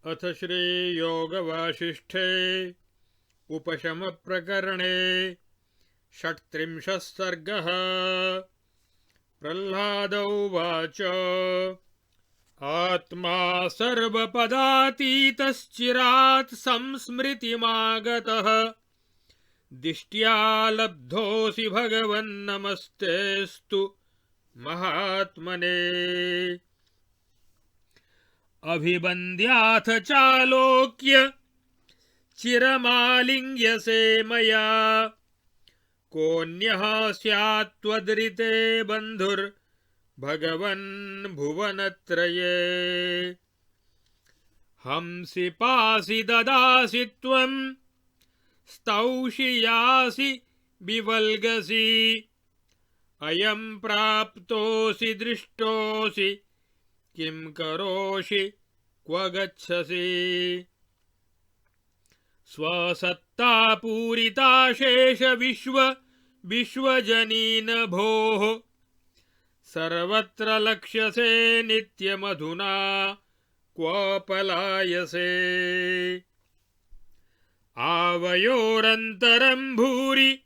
अथ श्रीयोगवासिष्ठे उपशमप्रकरणे 36 सर्गः। प्रह्लाद उवाच आत्मा सर्वपदातीतश्चिरात् संस्मृतिमागतः दिष्ट्या लब्धोऽसि भगवन्नमस्तेऽस्तु महात्मने। अभिवन्द्याथ चालोक्य चिरमालिङ्ग्यसे मया कोऽन्यः स्यात् त्वदृते बन्धुर्भगवन् भुवनत्रये। हंसि पासि ददासि त्वं स्तौषि यासि विवल्गसि अयं प्राप्तोऽसि दृष्टोऽसि किं करोषि क्व गच्छसि। स्वसत्ता शेष विश्वजनीन भोः सर्वत्र लक्ष्यसे नित्यमधुना क्व पलायसे। आवयोरन्तरं भूरि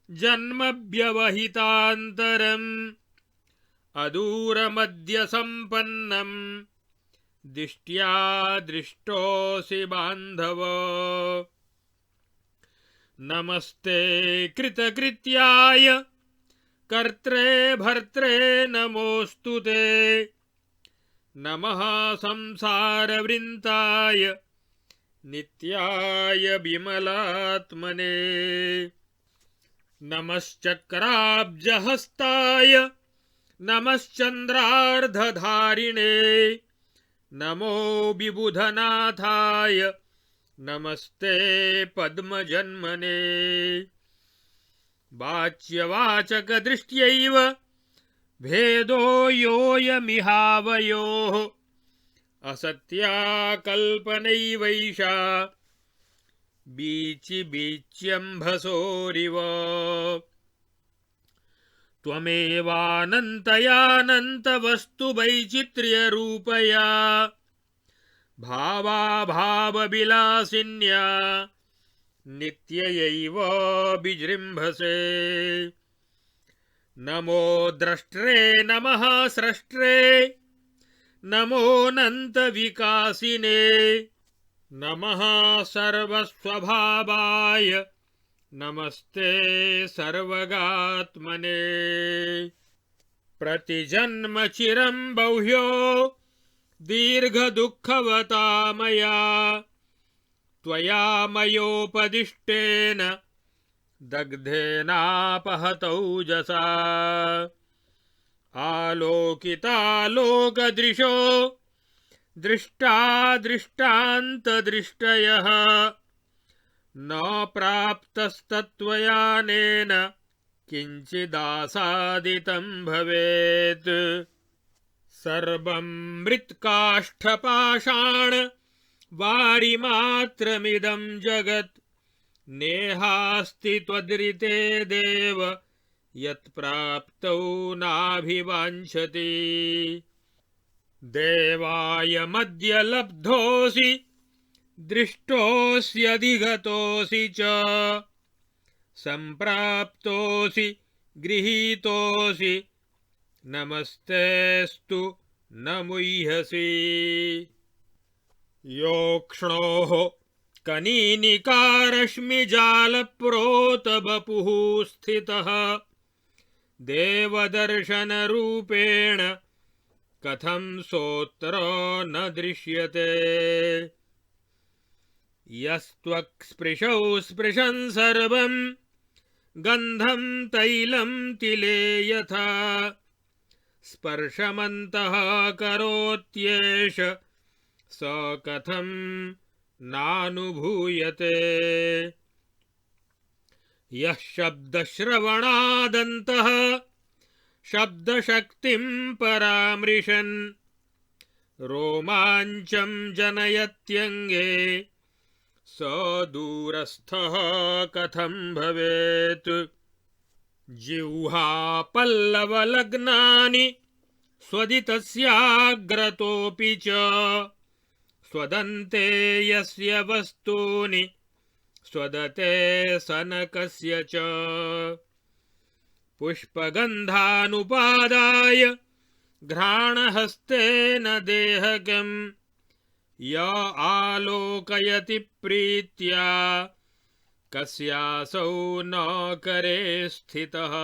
जन्मव्यवहितान्तरम् अदूरमद्य सम्पन्नं दिष्ट्या दृष्टोऽसि बान्धव। नमस्ते कृतकृत्याय कर्त्रे भर्त्रे नमोऽस्तु ते। नमः संसारवृन्ताय नित्याय विमलात्मने। नमश्चक्राब्जहस्ताय नमश्चन्द्रार्धधारिणे नमो विबुधनाथाय नमस्ते पद्मजन्मने। वाच्यवाचकदृष्ट्यैव भेदो योऽयमिहावयोः असत्या कल्पनैवैषा बीच्यम्भसोरिव। त्वमेवानन्तयानन्तवस्तु वैचित्र्यरूपया भावाभावविलासिन्या नित्ययैव विजृम्भसे। नमो द्रष्ट्रे नमः स्रष्ट्रे नमोऽनन्तविकासिने नमः सर्वस्वभावाय नमस्ते सर्वगात्मने। प्रतिजन्म चिरं बह्यो दीर्घदुःखवता मया त्वया मयोपदिष्टेन दग्धेनापहतौजसा। आलोकितालोकदृशो दृष्टा दृष्टान्तदृष्टयः न प्राप्तस्तत्त्वयानेन किञ्चिदासादितं भवेत्। सर्वं मृत्काष्ठपाषाण वारिमात्रमिदं जगत् नेहास्ति त्वदृते देव यत्प्राप्तौ नाभिवाञ्छति। देवायमद्य लब्धोऽसि दृष्टोऽस्यधिगतोऽसि च सम्प्राप्तोऽसि गृहीतोऽसि नमस्तेऽस्तु न मुह्यसि। योक्ष्णोः कनीनिकारश्मिजालप्रोतबपुः स्थितः देवदर्शनरूपेण कथं सोऽत्र न दृश्यते। यस्त्वक्स्पृशौ स्पृशन् सर्वं गन्धं तैलं तिले यथा स्पर्शमन्तः करोत्येष स कथं नानुभूयते। यः शब्दश्रवणादन्तः शब्दशक्तिं परामृशन् रोमाञ्चं जनयत्यङ्गे स दूरस्थः कथं भवेत्। जिह्वा पल्लवलग्नानि स्वदितस्याग्रतोऽपि च स्वदन्ते यस्य वस्तूनि स्वदते सनकस्य च पुष्पगन्धानुपादाय घ्राणहस्तेन देहकम् य आलोकयति प्रीत्या कस्यासौ न करे स्थितः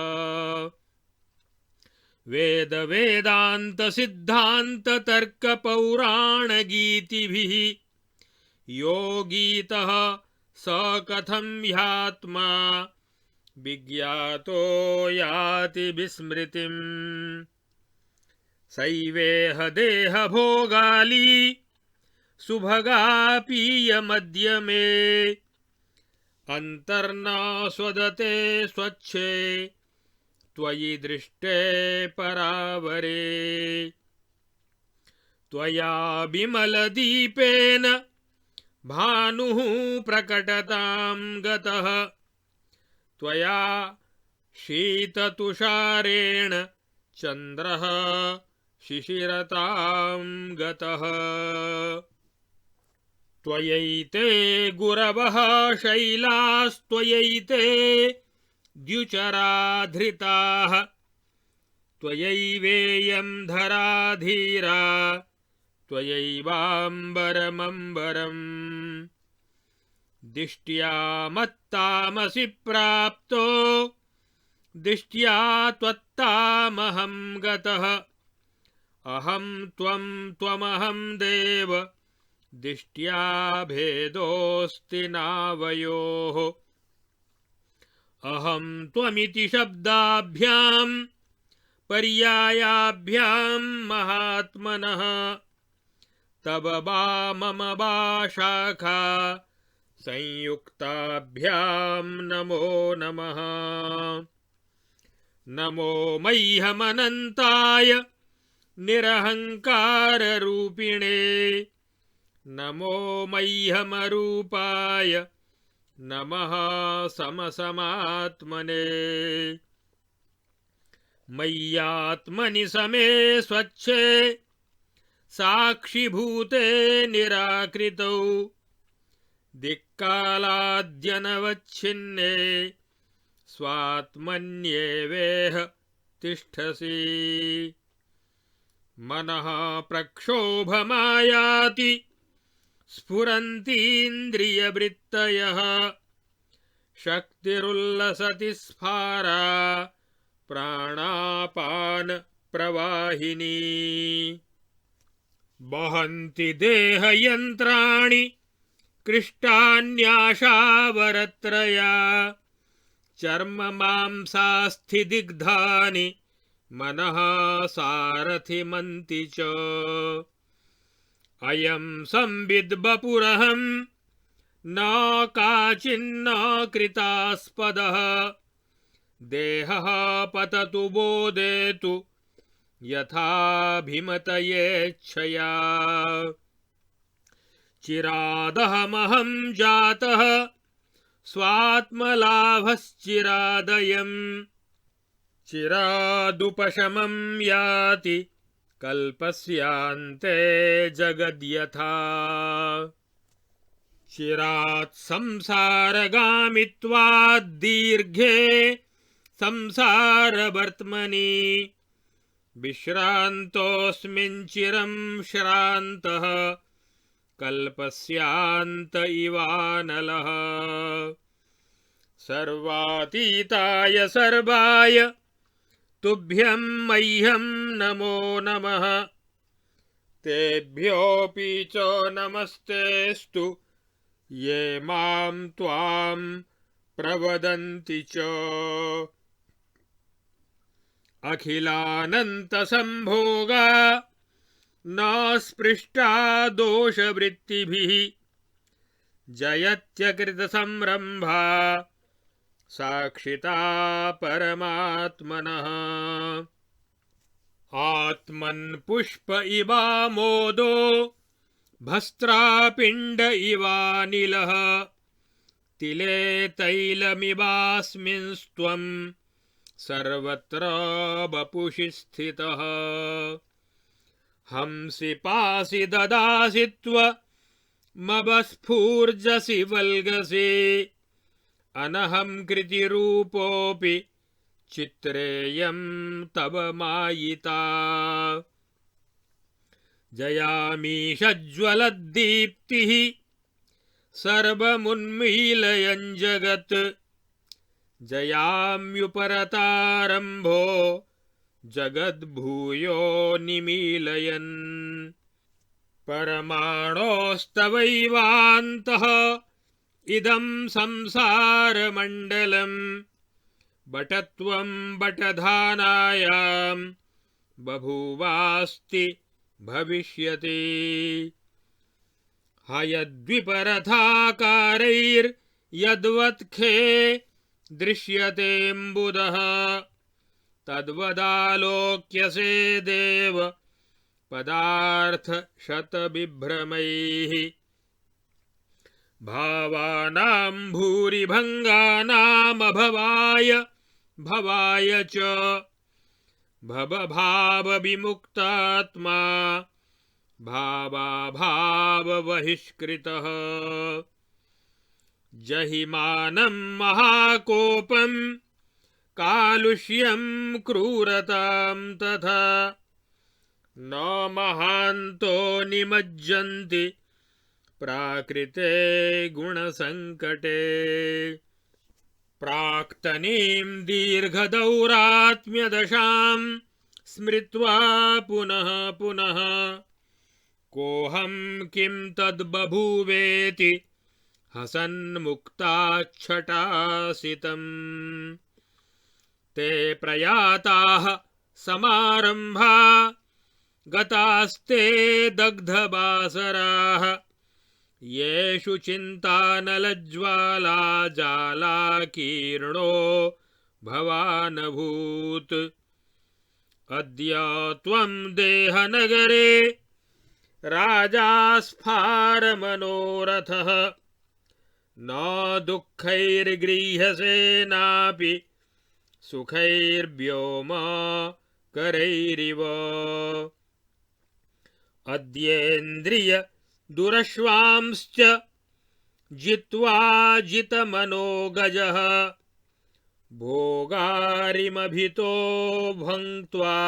वेद वेदांत सिद्धांत तर्क पौराण गीतिभिः योगीतः स कथं ह्यात्मा विज्ञातो याति विस्मृतिम् सैवेह देहभोगाली सुभगापीयमद्यमे अंतर्न स्वदते स्वच्छे त्वयि दृष्टे परावरे त्वया विमलदीपेन भानुः प्रकटतां गतः त्वया शीततुषारेण चन्द्रः शिशिरतां गतः त्वयैते गुरवः शैलास्त्वयैते द्युचराधृताः त्वयैवेयं धराधीरा त्वयैवाम्बरमम्बरम् दिष्ट्या मत्तामसि प्राप्तो दिष्ट्या त्वत्तामहं गतः अहं त्वं त्वमहं देव दिष्ट्या भेदोऽस्ति नावयोः अहं त्वमिति शब्दाभ्यां पर्यायाभ्यां महात्मनः तव वा मम वा शाखा संयुक्ताभ्यां नमो नमः नमो मह्यमनन्ताय निरहङ्काररूपिणे नमो मह्यमरूपाय नमः समसमात्मने मय्यात्मनि समे स्वच्छे साक्षिभूते निराकृतौ दिक्कालाद्यनवच्छिन्ने स्वात्मन्येवेह तिष्ठसि मनः प्रक्षोभमायाति स्फुरन्तीन्द्रियवृत्तयः शक्तिरुल्लसति स्फारा प्राणापान प्रवाहिनी वहन्ति देहयन्त्राणि कृष्टान्याशावरत्रया चर्म मांसास्थिदिग्धानि मनः सारथिमन्ति च अयं संविद्वपुरहं न काचिन्न कृतास्पदः देहः पततु बोधेतु यथाभिमतयेच्छया चिरादहमहं जातः स्वात्मलाभश्चिरादयम् चिरादुपशमं याति कल्पस्यान्ते जगद्यथा चिरात् संसारगामित्वात् दीर्घे संसारवर्त्मनि विश्रान्तोऽस्मिन् चिरं श्रान्तः कल्पस्यान्त इवानलः सर्वातीताय सर्वाय तुभ्यं मह्यं नमो नमः तेभ्योऽपि च नमस्तेस्तु ये मां त्वां प्रवदन्ति च अखिलानन्तसम्भोगा न स्पृष्टा दोषवृत्तिभिः जयत्यकृतसंरम्भा साक्षिता परमात्मनः आत्मन्पुष्प इवामोदो भस्त्रापिण्ड इवानिलः तिले तैलमिवास्मिंस्त्वं सर्वत्र वपुषि स्थितः हंसि पासि ददासि त्व मबस्फूर्जसि वल्गसि अनहं कृतिरूपोऽपि चित्रेयं तव मायिता जयामीषज्ज्वलद्दीप्तिः सर्वमुन्मीलयन् जगत् जयाम्युपरतारम्भो जगद्भूयो निमीलयन् परमाणोस्तवैवान्तः इदं संसारमण्डलम् बटत्वं बटधानायां बभूवास्ति भविष्यति हयद्विपरथाकारैर्यद्वत्खे दृश्यतेऽम्बुदः तद्वदालोक्यसे देव पदार्थशतविभ्रमैः भावानां भूरिभङ्गानामभवाय भवाय च भवभावविमुक्तात्मा भावाभावबहिष्कृतः जहिमानं महाकोपं कालुष्यं क्रूरतां तथा न महान्तो निमज्जन्ति प्राकृते गुणसङ्कटे प्राक्तनीं दीर्घदौरात्म्यदशां स्मृत्वा पुनः पुनः कोऽहं किं तद्बभूवेति हसन्मुक्ताच्छटासितम् ते प्रयाताः समारम्भा गतास्ते दग्धबासराः येषु चिन्तानलज्ज्वाला जालाकीर्णो भवानभूत् अद्य त्वं देहनगरे राजा स्फारमनोरथः न दुःखैर्गृह्यसे नापि सुखैर्व्योमकरैरिव अद्येन्द्रिय दुरश्वांश्च जित्वा जितमनोगजः भोगारिमभितो भुङ्क्त्वा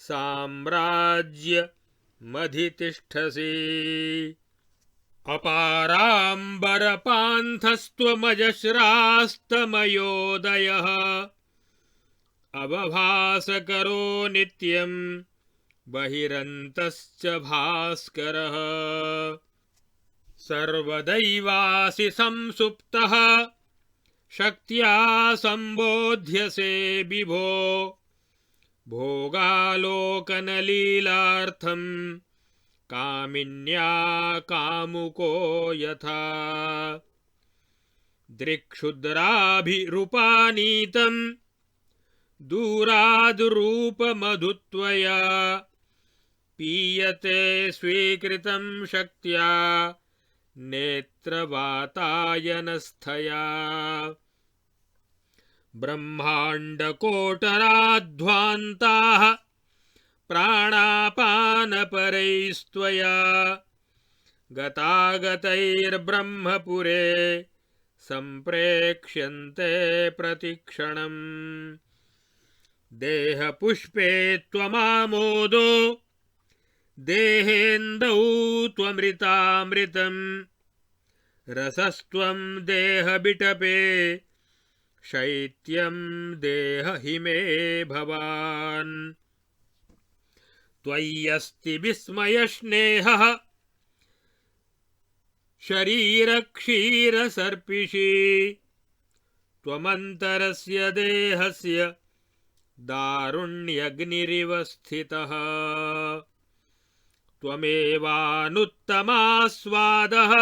साम्राज्यमधितिष्ठसि अपाराम्बरपान्थस्त्वमजस्रास्तमयोदयः अवभासकरो नित्यं बहिरन्तश्च भास्करः सर्वदैवासि संसुप्तः शक्त्या सम्बोध्यसे विभो भोगालोकनलीलार्थं कामिन्या कामुको यथा दृक्षुद्राभिरूपानीतं दूराद्रूपमधुत्वया पीयते स्वीकृतं शक्त्या नेत्रवातायनस्थया ब्रह्माण्डकोटराध्वान्ताः प्राणापानपरैस्त्वया गतागतैर्ब्रह्मपुरे सम्प्रेक्ष्यन्ते प्रतिक्षणम् देहपुष्पे त्वमामोदो देहेन्दौ त्वमृतामृतम् रसस्त्वं देहबिटपे शैत्यं देहहिमे भवान् त्वय्यस्ति विस्मयस्नेहः शरीरक्षीरसर्पिषी त्वमन्तरस्य देहस्य दारुण्यग्निरिव स्थितः त्वमेवानुत्तमास्वादः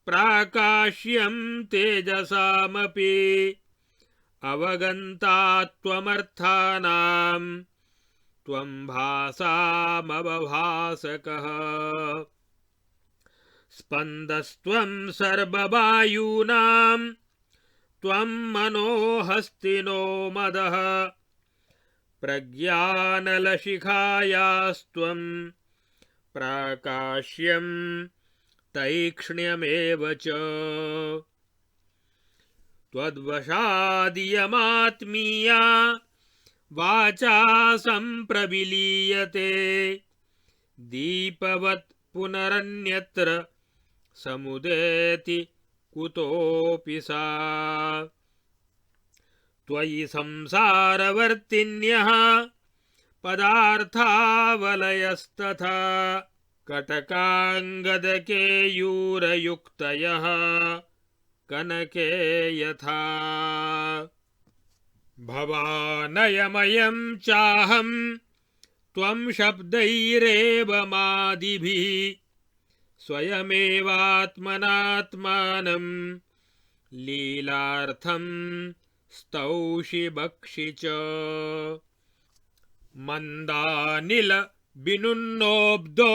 प्राकाश्यं तेजसामपि अवगन्ता त्वमर्थानां त्वं भासामवभासकः स्पन्दस्त्वं सर्ववायूनां त्वं मनोहस्तिनो मदः प्रज्ञानलशिखायास्त्वं प्राकाश्यं तैक्ष्ण्यमेव च त्वद्वशादियमात्मीया वाचा सम्प्रविलीयते दीपवत् पुनरन्यत्र समुदेति कुतोऽपि सा त्वयि संसारवर्तिन्यः पदार्थावलयस्तथा कटकाङ्गदकेयूरयुक्तयः कनके यथा भवानयमयं चाहं त्वं शब्दैरेव मादिभिः स्वयमेवात्मनात्मानं लीलार्थं स्तौषि बक्षि च मन्दानिलविनुन्नोऽब्धो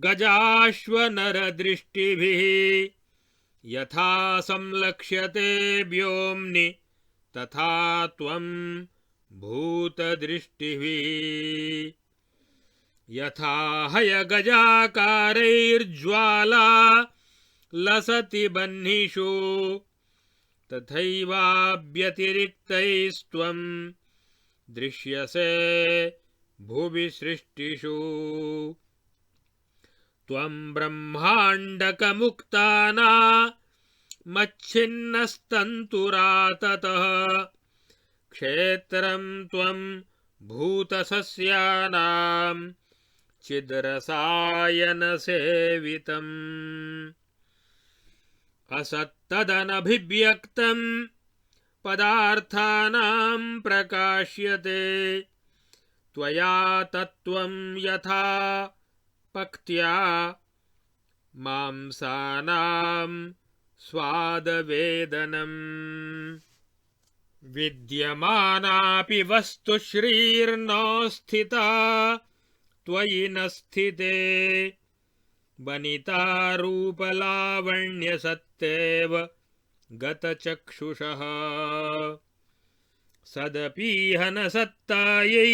गजाश्वनरदृष्टिभिः यथा संलक्ष्यते व्योम्नि तथा त्वं भूतदृष्टिभिः यथा हयगजाकारैर्ज्वाला लसति बह्निषु तथैवाव्यतिरिक्तैस्त्वं दृश्यसे भुवि सृष्टिषु त्वं ब्रह्माण्डकमुक्तानामच्छिन्नस्तन्तुराततः क्षेत्रं त्वं भूतसस्यानां चिद्रसायनसेवितम् असत्तदनभिव्यक्तं पदार्थानां प्रकाश्यते त्वया तत्त्वं यथा पक्त्या मांसानां स्वादवेदनम् विद्यमानापि वस्तु श्रीर्न स्थिता त्वयि न स्थिते वनिता रूपलावण्यसत्तेव गतचक्षुषः सदपीह न सत्तायै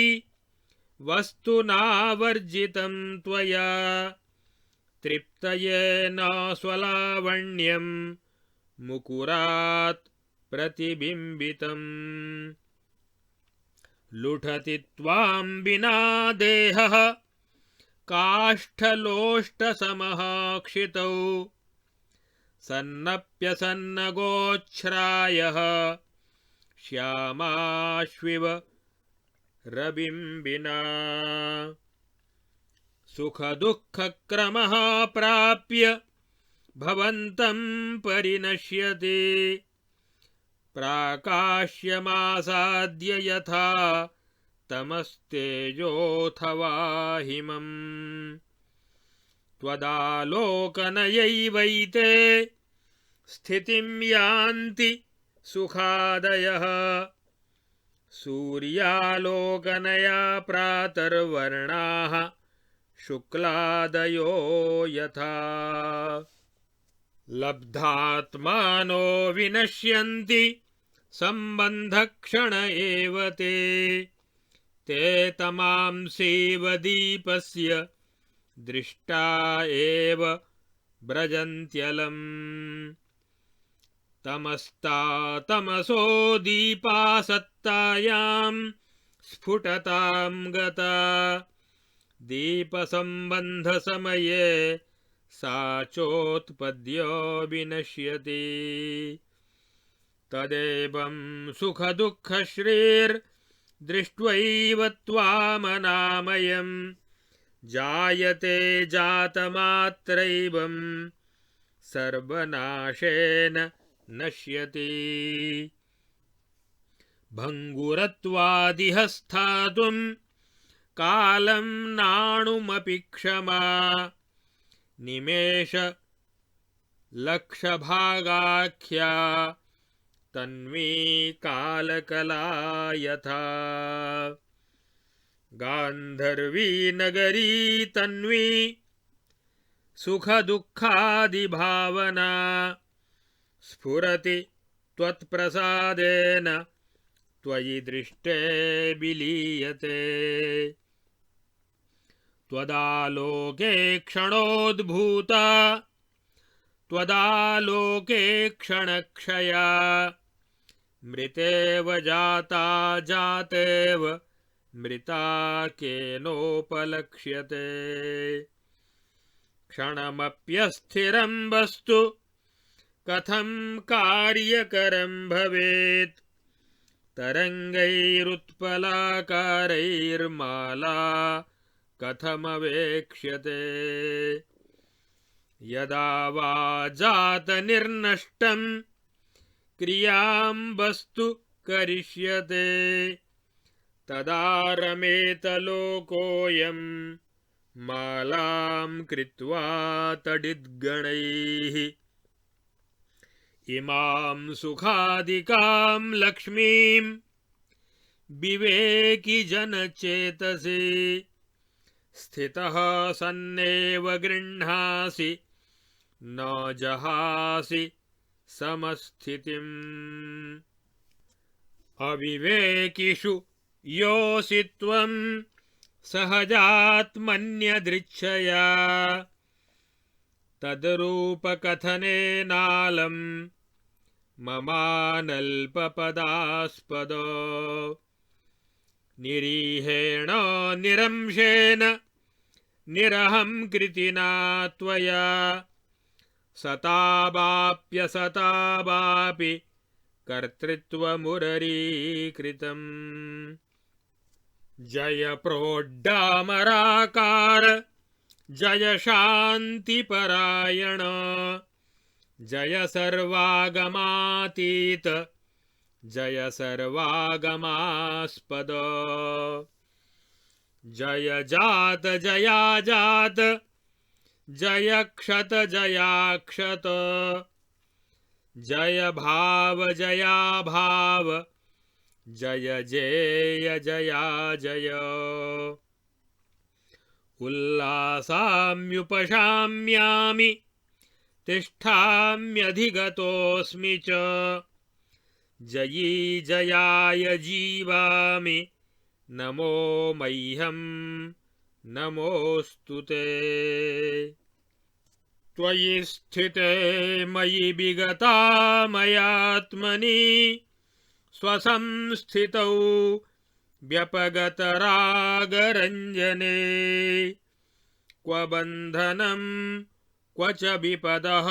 वस्तुनावर्जितं त्वया तृप्तये न स्वलावण्यं मुकुरात् प्रतिबिम्बितम् लुठति त्वां विना देहः काष्ठलोष्टसमः क्षितौ सन्नप्यसन्नगोच्छ्रायः श्यामाश्विव रबिम्बिना सुखदुःखक्रमः प्राप्य भवन्तं परिनश्यति प्राकाश्यमासाद्य यथा तमस्तेजोऽथवा हिमम् त्वदालोकनयैवैते स्थितिं यान्ति सुखादयः सूर्यालोकनया प्रातर्वर्णाः शुक्लादयो यथा लब्धात्मानो विनश्यन्ति सम्बन्धक्षण एव ते तमांसीव दीपस्य दृष्टा एव व्रजन्त्यलम् तमस्ता तमसो दीपासत्तायां स्फुटतां गता दीपसम्बन्धसमये सा चोत्पद्यो विनश्यति तदेवं सुखदुःखश्रीर्दृष्ट्वैव त्वामनामयम् जायते जातमात्रैवं सर्वनाशेन नश्यति भङ्गुरत्वादिह स्थातुं कालं नाणुमपि क्षमा निमेष लक्षभागाख्या तन्वी कालकला यथा गान्धर्वी नगरी तन्वी सुखदुःखादिभावना स्फुरति त्वत्प्रसादेन त्वयि दृष्टे विलीयते त्वदालोके क्षणोद्भूता त्वदालोके क्षणक्षया मृतेव जाता जातेव मृता केनोपलक्ष्यते क्षणमप्यस्थिरं वस्तु कथं कार्यकरं भवेत् तरंगैरुत्पलाकारैर्माला कथमवेक्ष्यते यदा वा जातनिर्नष्टं क्रियां वस्तु करिष्यते तदा रमेत लोकोऽयं मालां कृत्वा तडिद्गणैः इमां सुखादिकां लक्ष्मीं विवेकी जनचेतसि स्थितः सन्नेव गृह्णासि न जहासि समस्थितिम् अविवेकिषु योऽसि त्वं सहजात्मन्यदृच्छया तद्रूपकथनेनालं ममानल्पपदास्पद निरीहेण निरंशेन निरहं कृतिना त्वया सतावाप्यसतावापि कर्तृत्वमुररीकृतम् जय प्रोड्डामराकार जय शान्तिपरायण जय सर्वागमातीत जय सर्वागमास्पद जय जात जयाजात जय क्षत जयाक्षत जय भाव जया भाव जय जेय जया जय उल्लासाम्युपशाम्यामि तिष्ठाम्यधिगतोऽस्मि च जयी जयाय जीवामि नमो मह्यं नमोऽस्तु ते त्वयि स्थिते मयि विगता मयात्मनि स्वसंस्थितौ व्यपगतरागरञ्जने क्व बन्धनं क्व च विपदः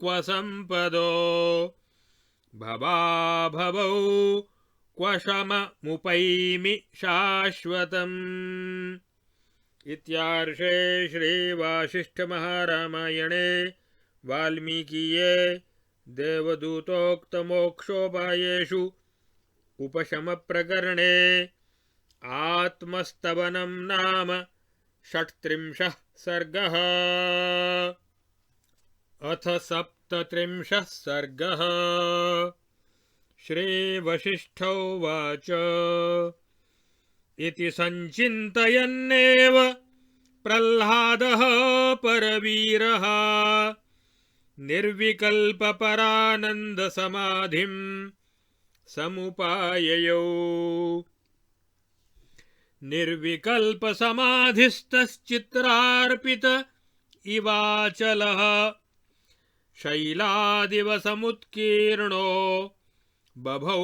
क्व सम्पदो भवाभवौ क्व शममुपैमि शाश्वतम्। इत्यार्षे श्रीवासिष्ठमहारामायणे वाल्मीकीये देवदूतोक्तमोक्षोपायेषु उपशमप्रकरणे आत्मस्तवनं नाम 36 सर्गः। अथ 37 सर्गः। श्रीवसिष्ठोवाच इति सञ्चिन्तयन्नेव प्रह्लादः परवीरः निर्विकल्पपरानन्दसमाधिं समुपाययौ। निर्विकल्पसमाधिस्तश्चित्रार्पित इवाचलः शैलादिव समुत्कीर्णो बभौ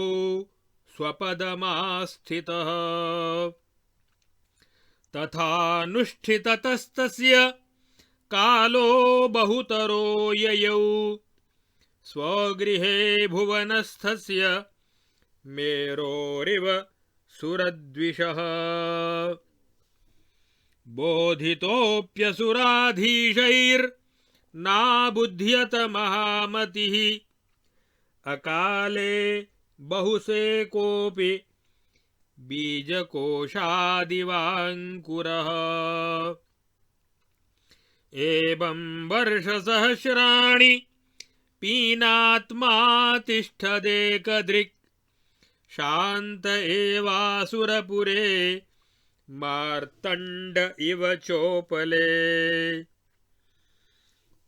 स्वपदमास्थितः। तथानुष्ठिततस्तस्य कालो बहुतरो ययौ स्वगृहे भुवनस्थस्य मेरोरिव सुरद्विषः। बोधितोऽप्यसुराधीशैर्नाबुध्यत महामतिः अकाले बहुसेकोऽपि बीजकोशादिवाङ्कुरः। एवं वर्षसहस्राणि पीनात्मा तिष्ठदेकदृक् शान्त एवासुरपुरे मार्तण्ड इव चोपले।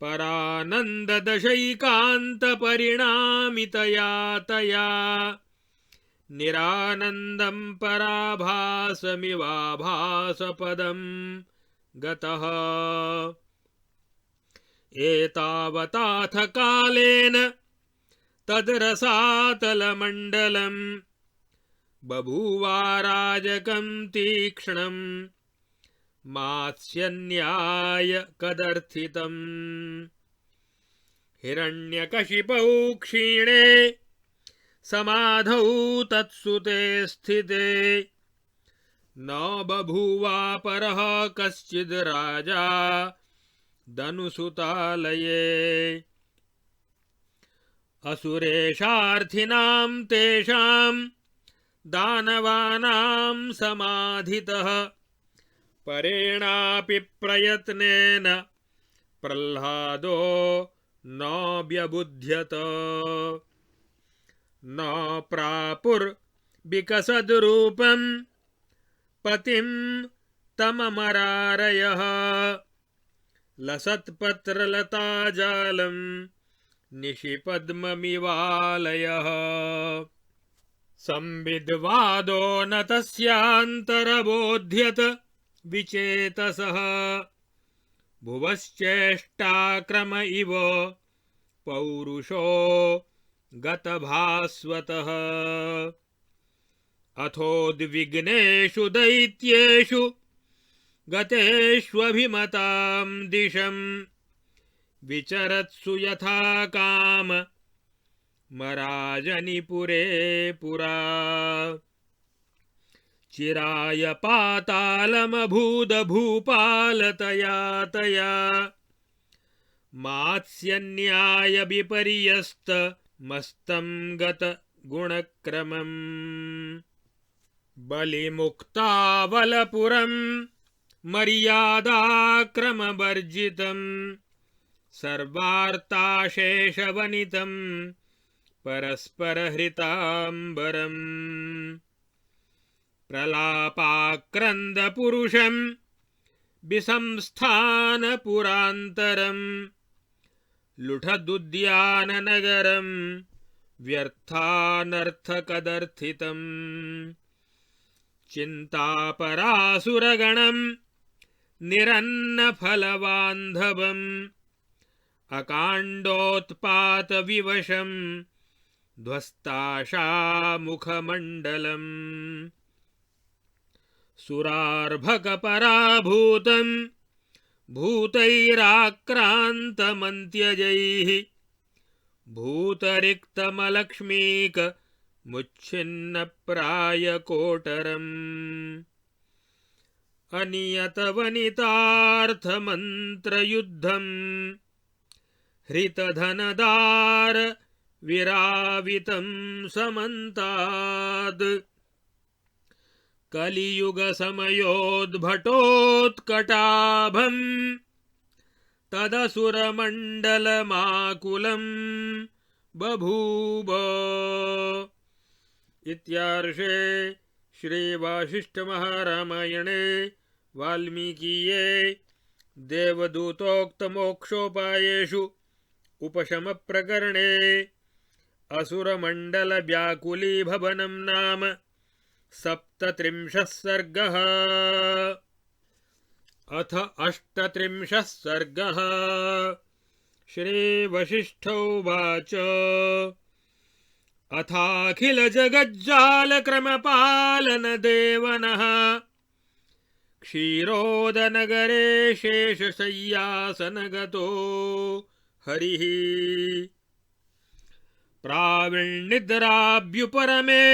परानन्ददशैकान्तपरिणामितया तया निरानन्दं पराभासमिवाभासपदं गतः। एतावताथ कालेन तद्रसातलमण्डलम् बभूवाराजकं तीक्ष्णं मात्स्यन्याय कदर्थितम्। हिरण्यकशिपौ क्षीणे समाधौ तत्सुते स्थिते न बभूवापरः कश्चिद् राजा धनुसुतालये। असुरेशार्थिनां तेषां दानवानां समाधितः परेणापि प्रयत्नेन प्रह्लादो न व्यबुध्यत। न प्रापुर्विकसद्रूपं पतिं तममरारयः लसत्पत्रलताजालं निशिपद्ममिवालयः। संविद्वादो न तस्यान्तरबोध्यत विचेतसः भुवश्चेष्टाक्रम इव पौरुषो गतभास्वतः। अथोद्विग्नेषु दैत्येषु गतेष्वभिमतां दिशं विचरत्सु यथा काम मराजनिपुरे पुरा। चिराय पातालमभूदभूपालतया तया मात्स्यन्याय विपर्यस्तमस्तं गत गुणक्रमम्। बलिमुक्तावलपुरं मर्यादाक्रमवर्जितं सर्वार्ताशेषवनितं परस्परहृताम्बरम्। प्रलापाक्रन्दपुरुषं विसंस्थानपुरान्तरम् लुठदुद्याननगरं व्यर्थानर्थकदर्थितम्। चिन्तापरासुरगणं निरन्नफलबान्धवम् अकाण्डोत्पातविवशं ध्वस्ताशामुखमण्डलम्। सुरार्भकपराभूतं भूतैराक्रान्तमन्त्यजैः भूतरिक्तमलक्ष्मीकमुच्छिन्नप्रायकोटरम्। अनियतवनितार्थमन्त्रयुद्धं हृतधनदार विरावितं समन्ताद् कलियुगसमयोद्भटोत्कटाभं तदसुरमण्डलमाकुलं बभूव। इत्यार्षे श्रीवासिष्ठमहारामायणे वाल्मीकीये देवदूतोक्तमोक्षोपायेषु उपशमप्रकरणे असुरमण्डलव्याकुलीभवनं नाम 37 सर्गः। अथ 38 सर्गः। श्रीवसिष्ठोवाच अथाखिलजगज्जालक्रमपालनदेवनः क्षीरोदनगरे शेषशय्यासनगतो हरिः प्राविण्निद्राभ्युपरमे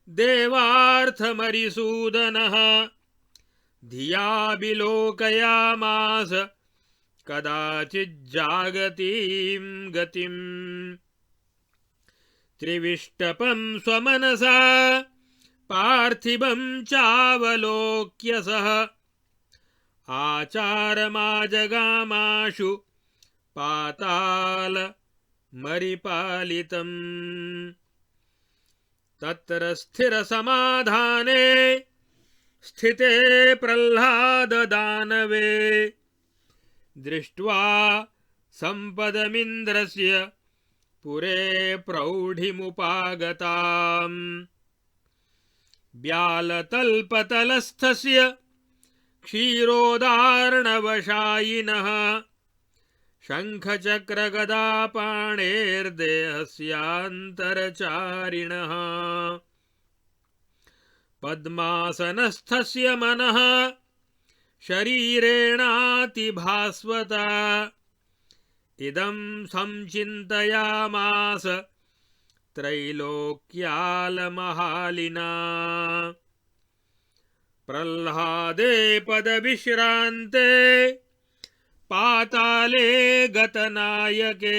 देवार्थमरिसूदनः धिया विलोकयामास कदाचिज्जागतीं गतिम्। त्रिविष्टपं स्वमनसा पार्थिवं चावलोक्य सः आचारमाजगामाशु पातालमरिपालितम्। तत्र स्थिरसमाधाने स्थिते प्रह्लाददानवे दृष्ट्वा सम्पदमिन्द्रस्य पुरे प्रौढिमुपागताम्। व्यालतल्पतलस्थस्य क्षीरोदार्णवशायिनः शङ्खचक्रगदापाणेर्देहस्यान्तरचारिणः पद्मासनस्थस्य मनः शरीरेणातिभास्वता इदं संचिन्तयामास त्रैलोक्यालमहालिना प्रह्लादे पदविश्रान्ते पाताले गतनायके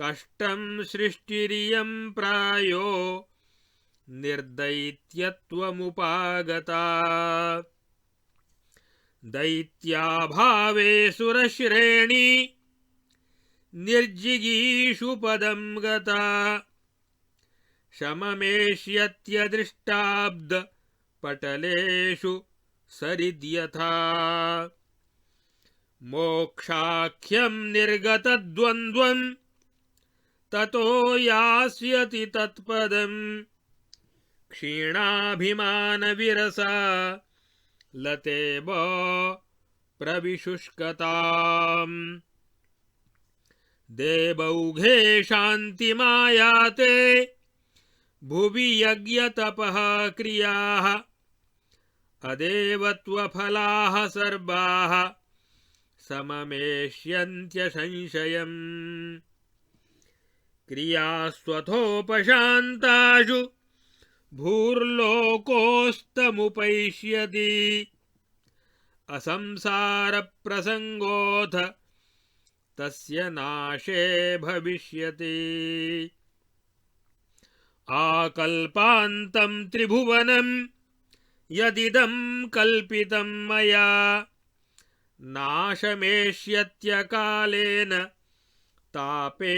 कष्टं सृष्टिरियं प्रायो निर्दैत्यत्वमुपागता दैत्याभावे सुरश्रेणी निर्जिगीषु पदं गता शममेष्यत्यदृष्टाब्द पटलेषु सरिद्यथा मोक्षाख्यं निर्गतद्वन्द्वं ततो यास्यति तत्पदम् क्षीणाभिमानविरसा लतेव प्रविशुष्कताम् देवौघे शान्तिमायाते भुवि यज्ञतपः क्रियाः अदेवत्वफलाः सर्वाः सममेष्यन्त्यसंशयम् क्रियास्त्वथोपशान्ताषु भूर्लोकोस्तमुपैष्यति असंसारप्रसङ्गोऽथ तस्य नाशे भविष्यति आकल्पान्तं त्रिभुवनं यदिदं कल्पितं मया नाशमेष्यत्यकालेन तापे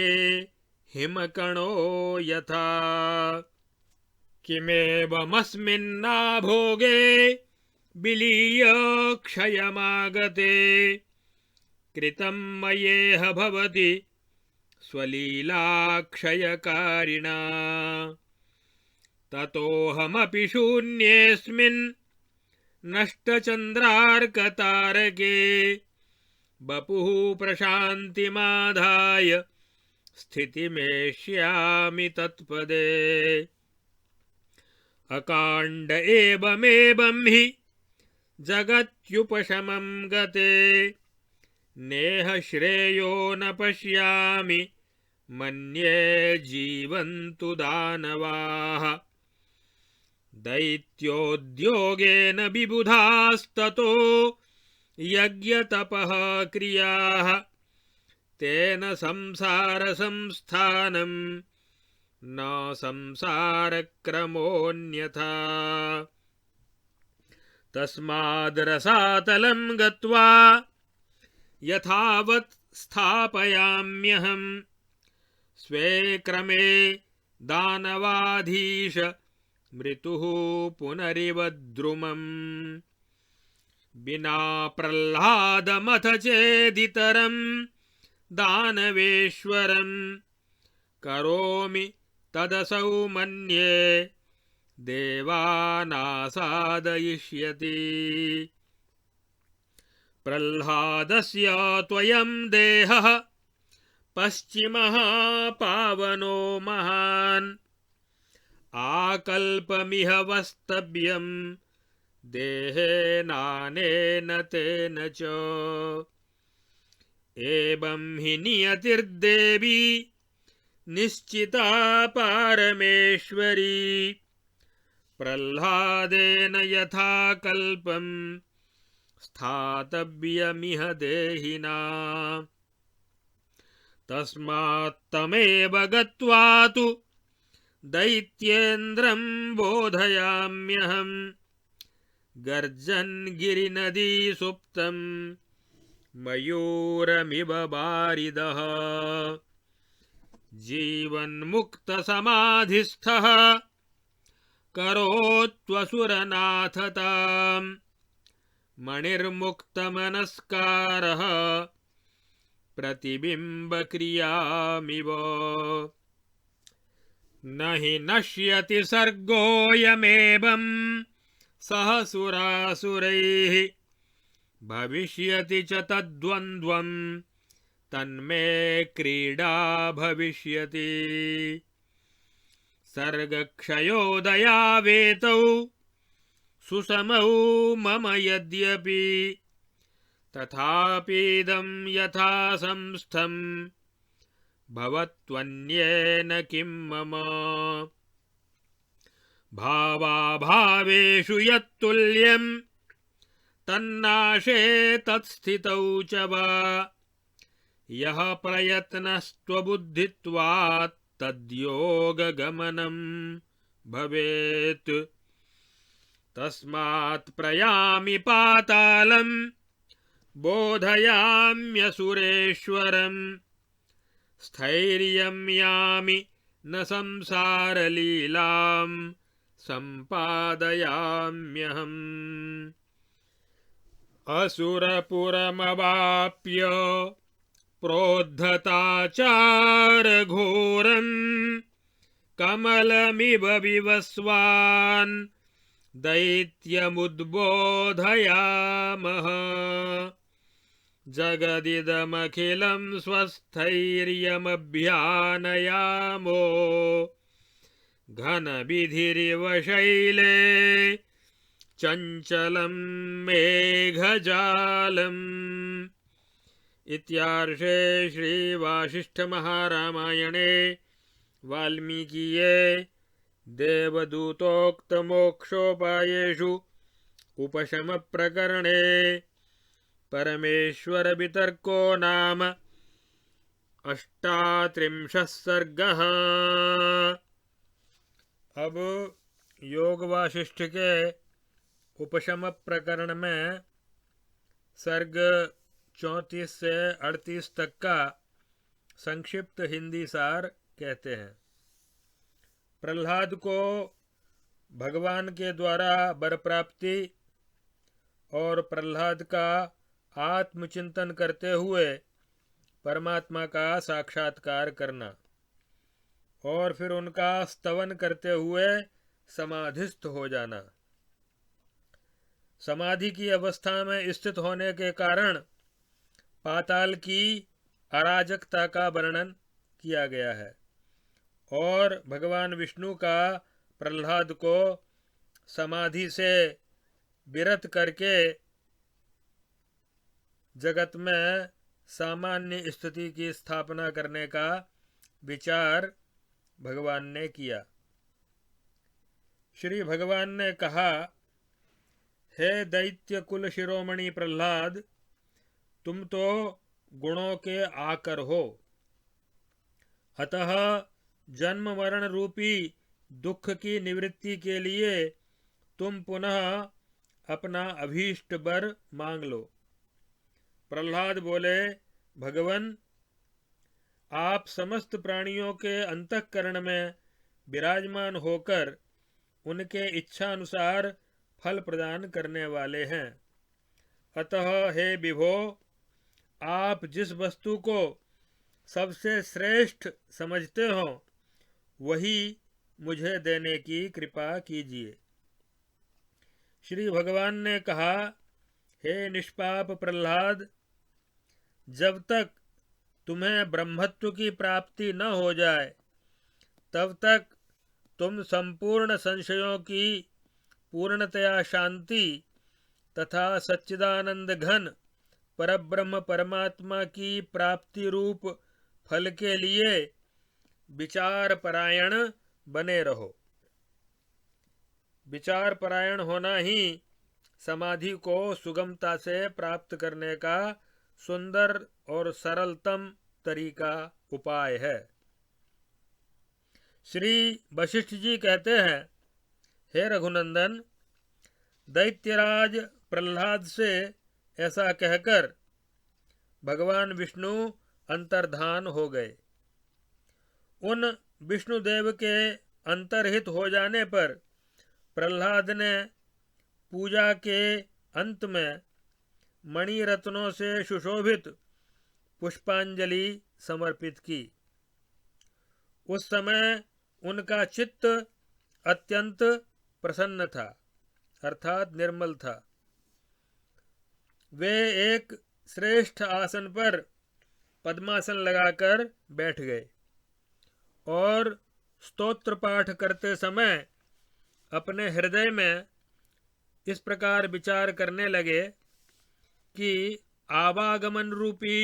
हिमकणो यथा किमेवमस्मिन्नाभोगे विलीय क्षयमागते कृतं मयेह भवति स्वलीलाक्षयकारिणा ततोऽहमपि शून्येऽस्मिन् नष्टचन्द्रार्कतारके वपुः प्रशान्तिमाधाय स्थितिमेष्यामि तत्पदे अकाण्ड एवमेवं हि जगत्युपशमं गते नेह श्रेयो न पश्यामि मन्ये जीवन्तु दानवाः दैत्योद्योगेन विबुधास्ततो यज्ञतपः क्रियाः तेन संसारसंस्थानं न संसारक्रमोऽन्यथा तस्माद्रसातलं गत्वा यथावत् स्थापयाम्यहम् स्वे क्रमे दानवाधीश मृतुः पुनरिव द्रुमम् विना प्रह्लादमथ चेदितरं दानवेश्वरं करोमि तदसौ मन्ये देवानासादयिष्यति प्रह्लादस्य त्वयं देहः पश्चिमः पावनो महान् आकल्पमिह वस्तव्यं देहेनानेन तेन च एवं हि नियतिर्देवी निश्चिता पारमेश्वरी प्रह्लादेन यथा कल्पं स्थातव्यमिह देहिना तस्मात्तमेव गत्वा तु दैत्येन्द्रं बोधयाम्यहम् गर्जन् गिरिनदी सुप्तं मयूरमिव बारिदः जीवन्मुक्तसमाधिस्थः करोत्वसुरनाथ ताम् मणिर्मुक्तमनस्कारः प्रतिबिम्बक्रियामिव न हि नश्यति सर्गोऽयमेवं सह सुरासुरैः भविष्यति च तद्वन्द्वं तन्मे क्रीडा भविष्यति। सर्गक्षयोदयावेतौ सुसमौ मम यद्यपि तथापीदं यथा संस्थं भवत्वन्येन किं मम। भावाभावेषु यत्तुल्यं तन्नाशे तत्स्थितौ च वा यः प्रयत्नस्त्वबुद्धित्वात् तद्योगगमनं भवेत्। तस्मात् प्रयामि पातालं बोधयाम्यसुरेश्वरं स्थैर्यं यामि न संसारलीलां सम्पादयाम्यहम्। असुरपुरमवाप्य प्रोद्धताचारघोरं कमलमिव विवस्वान् दैत्यमुद्बोधयामः। जगदिदमखिलं स्वस्थैर्यमभ्यानयामो घनविधिरिव शैले चञ्चलं मेघजालम्। इत्यार्षे श्रीवासिष्ठमहारामायणे वाल्मीकीये देवदूतोक्तमोक्षोपायेषु उपशमप्रकरणे परमेश्वरवितर्को नाम 38 सर्गः। अब योग वासिष्ठ के उपशम प्रकरण में सर्ग 34 से 38 तक का संक्षिप्त हिंदी सार कहते हैं। प्रहलाद को भगवान के द्वारा वर प्राप्ति और प्रहलाद का आत्मचिंतन करते हुए परमात्मा का साक्षात्कार करना और फिर उनका स्तवन करते हुए समाधिस्थ हो जाना। समाधि की अवस्था में स्थित होने के कारण पाताल की अराजकता का वर्णन किया गया है और भगवान विष्णु का प्रहलाद को समाधि से विरत करके जगत में सामान्य स्थिति की स्थापना करने का विचार भगवान ने किया। श्री भगवान ने कहा, हे दैत्य कुल शिरोमणि प्रहलाद, तुम तो गुणों के आकर हो, अतः जन्म मरण रूपी दुख की निवृत्ति के लिए तुम पुनः अपना अभीष्ट वर मांग लो। प्रहलाद बोले, भगवन, आप समस्त प्राणियों के अंतःकरण में विराजमान होकर उनके इच्छा अनुसार फल प्रदान करने वाले हैं। अतः हे विभो, आप जिस वस्तु को सबसे श्रेष्ठ समझते हो वही मुझे देने की कृपा कीजिए। श्री भगवान ने कहा, हे निष्पाप प्रहलाद, जब तक तुम्हें ब्रह्मत्व की प्राप्ति न हो जाए तब तक तुम संपूर्ण संशयों की पूर्णतया शांति तथा सच्चिदानंद घन परब्रह्म परमात्मा की प्राप्ति रूप फल के लिए विचार परायण बने रहो। विचार परायण होना ही समाधि को सुगमता से प्राप्त करने का सुंदर और सरलतम तरीका उपाय है। श्री वशिष्ठ जी कहते हैं, हे रघुनंदन, दैत्यराज प्रहलाद से ऐसा कहकर भगवान विष्णु अंतर्धान हो गए। उन विष्णुदेव के अंतर्हित हो जाने पर प्रहलाद ने पूजा के अंत में मणि रत्नों से सुशोभित पुष्पांजलि समर्पित की। उस समय उनका चित्त अत्यंत प्रसन्न था, अर्थात निर्मल था। वे एक श्रेष्ठ आसन पर पद्मासन लगाकर बैठ गए और स्तोत्र पाठ करते समय अपने हृदय में इस प्रकार विचार करने लगे कि आवागमन रूपी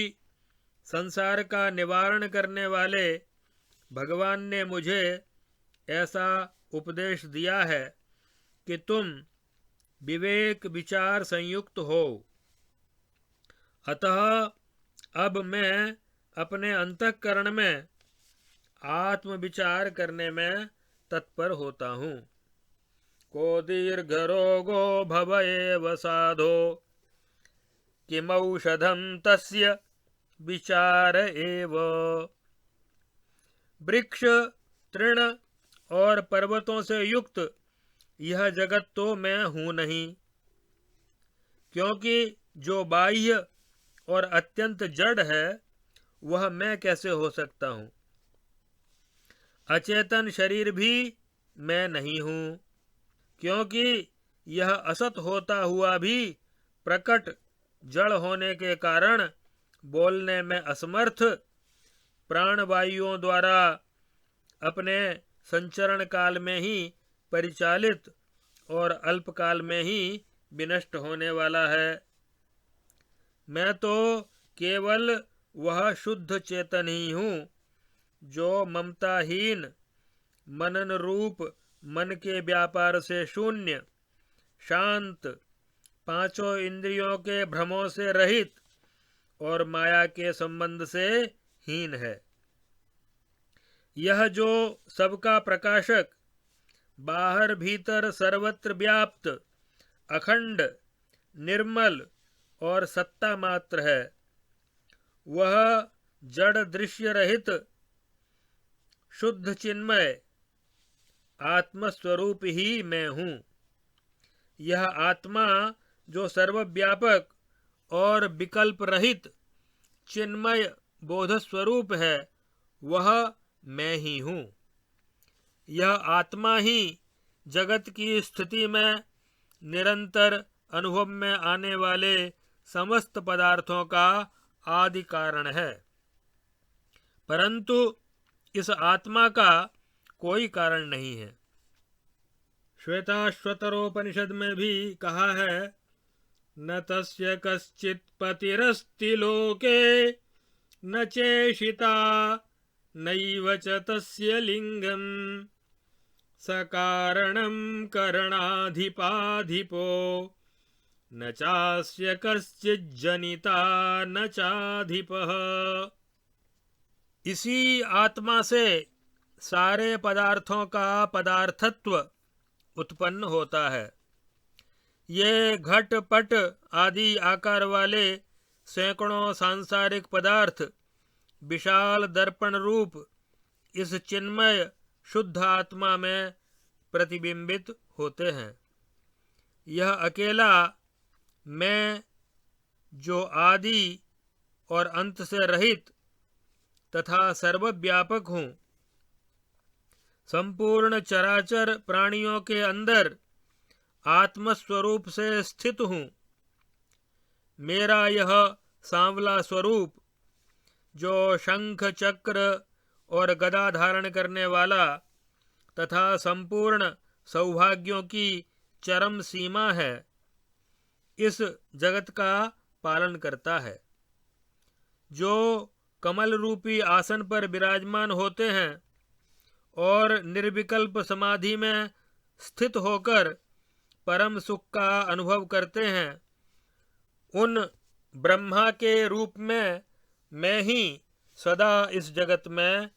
संसार का निवारण करने वाले भगवान ने मुझे ऐसा उपदेश दिया है कि तुम विवेक विचार संयुक्त हो। अतः अब मैं अपने अंतःकरण में आत्म विचार करने में तत्पर होता हूँ। को दीर्घ रोगो भव एव साधो किमौषधं तस्य विचार एव। वृक्ष तृण और पर्वतों से युक्त यह जगत तो मैं हूँ नहीं, क्योंकि जो बाह्य और अत्यंत जड़ है वह मैं कैसे हो सकता हूँ। अचेतन शरीर भी मैं नहीं हूँ, क्योंकि यह असत होता हुआ भी प्रकट जड़ होने के कारण बोलने में असमर्थ, प्राणवायुओं द्वारा अपने संचरण काल में ही परिचालित और अल्पकाल में ही विनष्ट होने वाला है। मैं तो केवल वह शुद्ध चेतन ही हूँ जो ममताहीन, मनन रूप मन के व्यापार से शून्य, शांत, पांचों इंद्रियों के भ्रमों से रहित और माया के संबंध से हीन है। यह जो सबका प्रकाशक, बाहर भीतर सर्वत्र व्याप्त, अखंड, निर्मल और सत्ता मात्र है, वह जड़ दृश्य रहित शुद्ध चिन्मय आत्मस्वरूप ही मैं हूँ। यह आत्मा जो सर्वव्यापक और विकल्प रहित चिन्मय बोध स्वरूप है, वह मैं ही हूँ। यह आत्मा ही जगत की स्थिति में निरंतर अनुभव में आने वाले समस्त पदार्थों का आदि कारण है, परंतु इस आत्मा का कोई कारण नहीं है। श्वेताश्वतरोपनिषद में भी कहा है, न तस्य कश्चित् पतिरस्ति लोके न चेशिता नैव च तस्य लिंगम सकारणं करणाधिपाधिपो न चास्य कश्चित् जनिता न चाधिपः। इसी आत्मा से सारे पदार्थों का पदार्थत्व उत्पन्न होता है। ये घट पट आदि आकार वाले सैकड़ों सांसारिक पदार्थ विशाल दर्पण रूप इस चिन्मय शुद्ध आत्मा में प्रतिबिंबित होते हैं। यह अकेला मैं, जो आदि और अंत से रहित तथा सर्वव्यापक हूँ, संपूर्ण चराचर प्राणियों के अंदर आत्मस्वरूप से स्थित हूँ। मेरा यह सांवला स्वरूप, जो शंख चक्र और गदा धारण करने वाला तथा संपूर्ण सौभाग्यों की चरम सीमा है, इस जगत का पालन करता है। जो कमल रूपी आसन पर विराजमान होते हैं और निर्विकल्प समाधि में स्थित होकर परम सुख का अनुभव करते हैं, उन ब्रह्मा के रूप में मैं ही सदा इस जगत में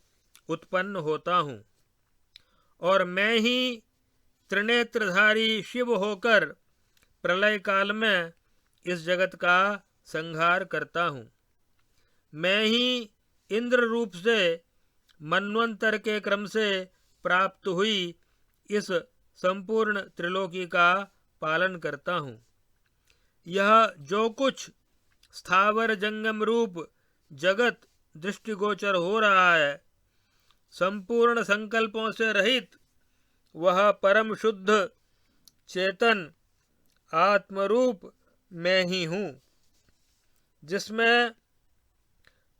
उत्पन्न होता हूँ, और मैं ही त्रिनेत्रधारी शिव होकर प्रलय काल में इस जगत का संहार करता हूँ। मैं ही इंद्र रूप से मन्वंतर के क्रम से प्राप्त हुई इस संपूर्ण त्रिलोकी का पालन करता हूँ। यह जो कुछ स्थावर जंगम रूप जगत दृष्टिगोचर हो रहा है, संपूर्ण संकल्पों से रहित वह परम शुद्ध चेतन आत्मरूप मैं ही हूँ, जिसमें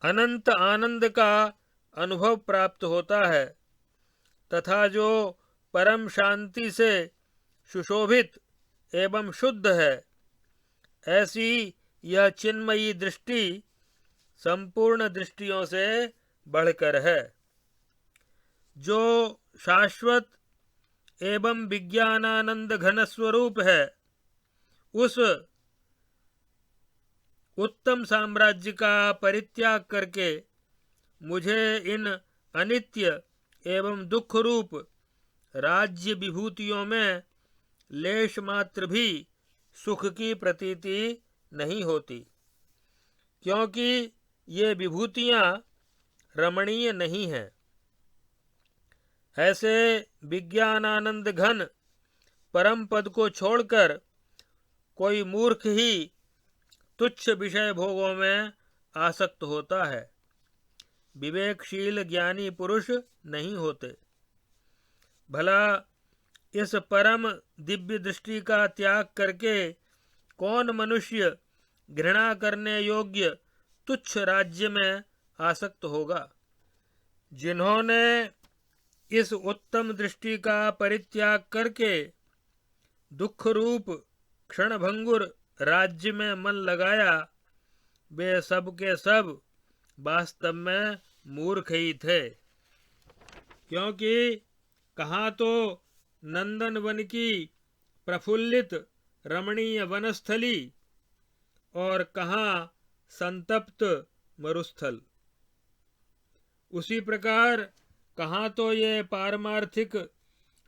अनंत आनंद का अनुभव प्राप्त होता है तथा जो परम शांति से सुशोभित एवं शुद्ध है। ऐसी यह चिन्मयी दृष्टि संपूर्ण दृष्टियों से बढ़कर है। जो शाश्वत एवं विज्ञानानंद घन स्वरूप है, उस उत्तम साम्राज्य का परित्याग करके मुझे इन अनित्य एवं दुख रूप राज्य विभूतियों में लेश मात्र भी सुख की प्रतीति नहीं होती, क्योंकि ये विभूतियां रमणीय नहीं हैं। ऐसे विज्ञानानंद घन परम पद को छोड़कर कोई मूर्ख ही तुच्छ विषय भोगों में आसक्त होता है, विवेकशील ज्ञानी पुरुष नहीं होते। भला इस परम दिव्य दृष्टि का त्याग करके कौन मनुष्य घृणा करने योग्य तुच्छ राज्य में आसक्त होगा? जिन्होंने इस उत्तम दृष्टि का परित्याग करके दुख रूप क्षणभंगुर राज्य में मन लगाया, वे सब के सब वास्तव में मूर्ख ही थे, क्योंकि कहाँ तो नंदन वन की प्रफुल्लित रमणीय वनस्थली और कहाँ संतप्त मरुस्थल। उसी प्रकार कहाँ तो ये पारमार्थिक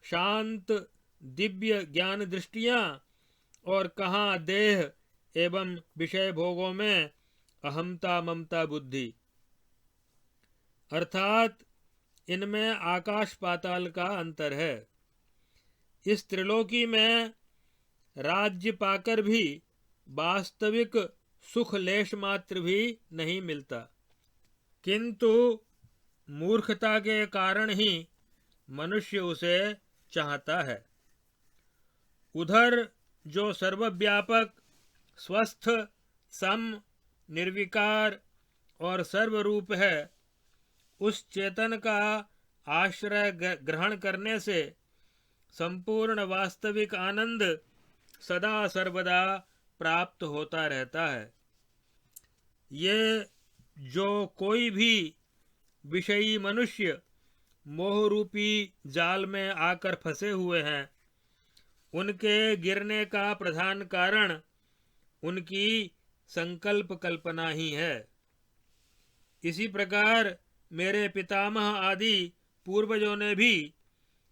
शांत दिव्य ज्ञान दृष्टियां और कहाँ देह एवं विषय भोगों में अहमता ममता बुद्धि, अर्थात इनमें आकाश पाताल का अंतर है। इस त्रिलोकी में राज्य पाकर भी वास्तविक सुख लेश मात्र भी नहीं मिलता, किंतु मूर्खता के कारण ही मनुष्य उसे चाहता है। उधर जो सर्वव्यापक स्वस्थ सम निर्विकार और सर्वरूप है, उस चेतन का आश्रय ग्रहण करने से संपूर्ण वास्तविक आनंद सदा सर्वदा प्राप्त होता रहता है। ये जो कोई भी विषयी मनुष्य मोह रूपी जाल में आकर फंसे हुए हैं, उनके गिरने का प्रधान कारण उनकी संकल्प कल्पना ही है। इसी प्रकार मेरे पितामह आदि पूर्वजों ने भी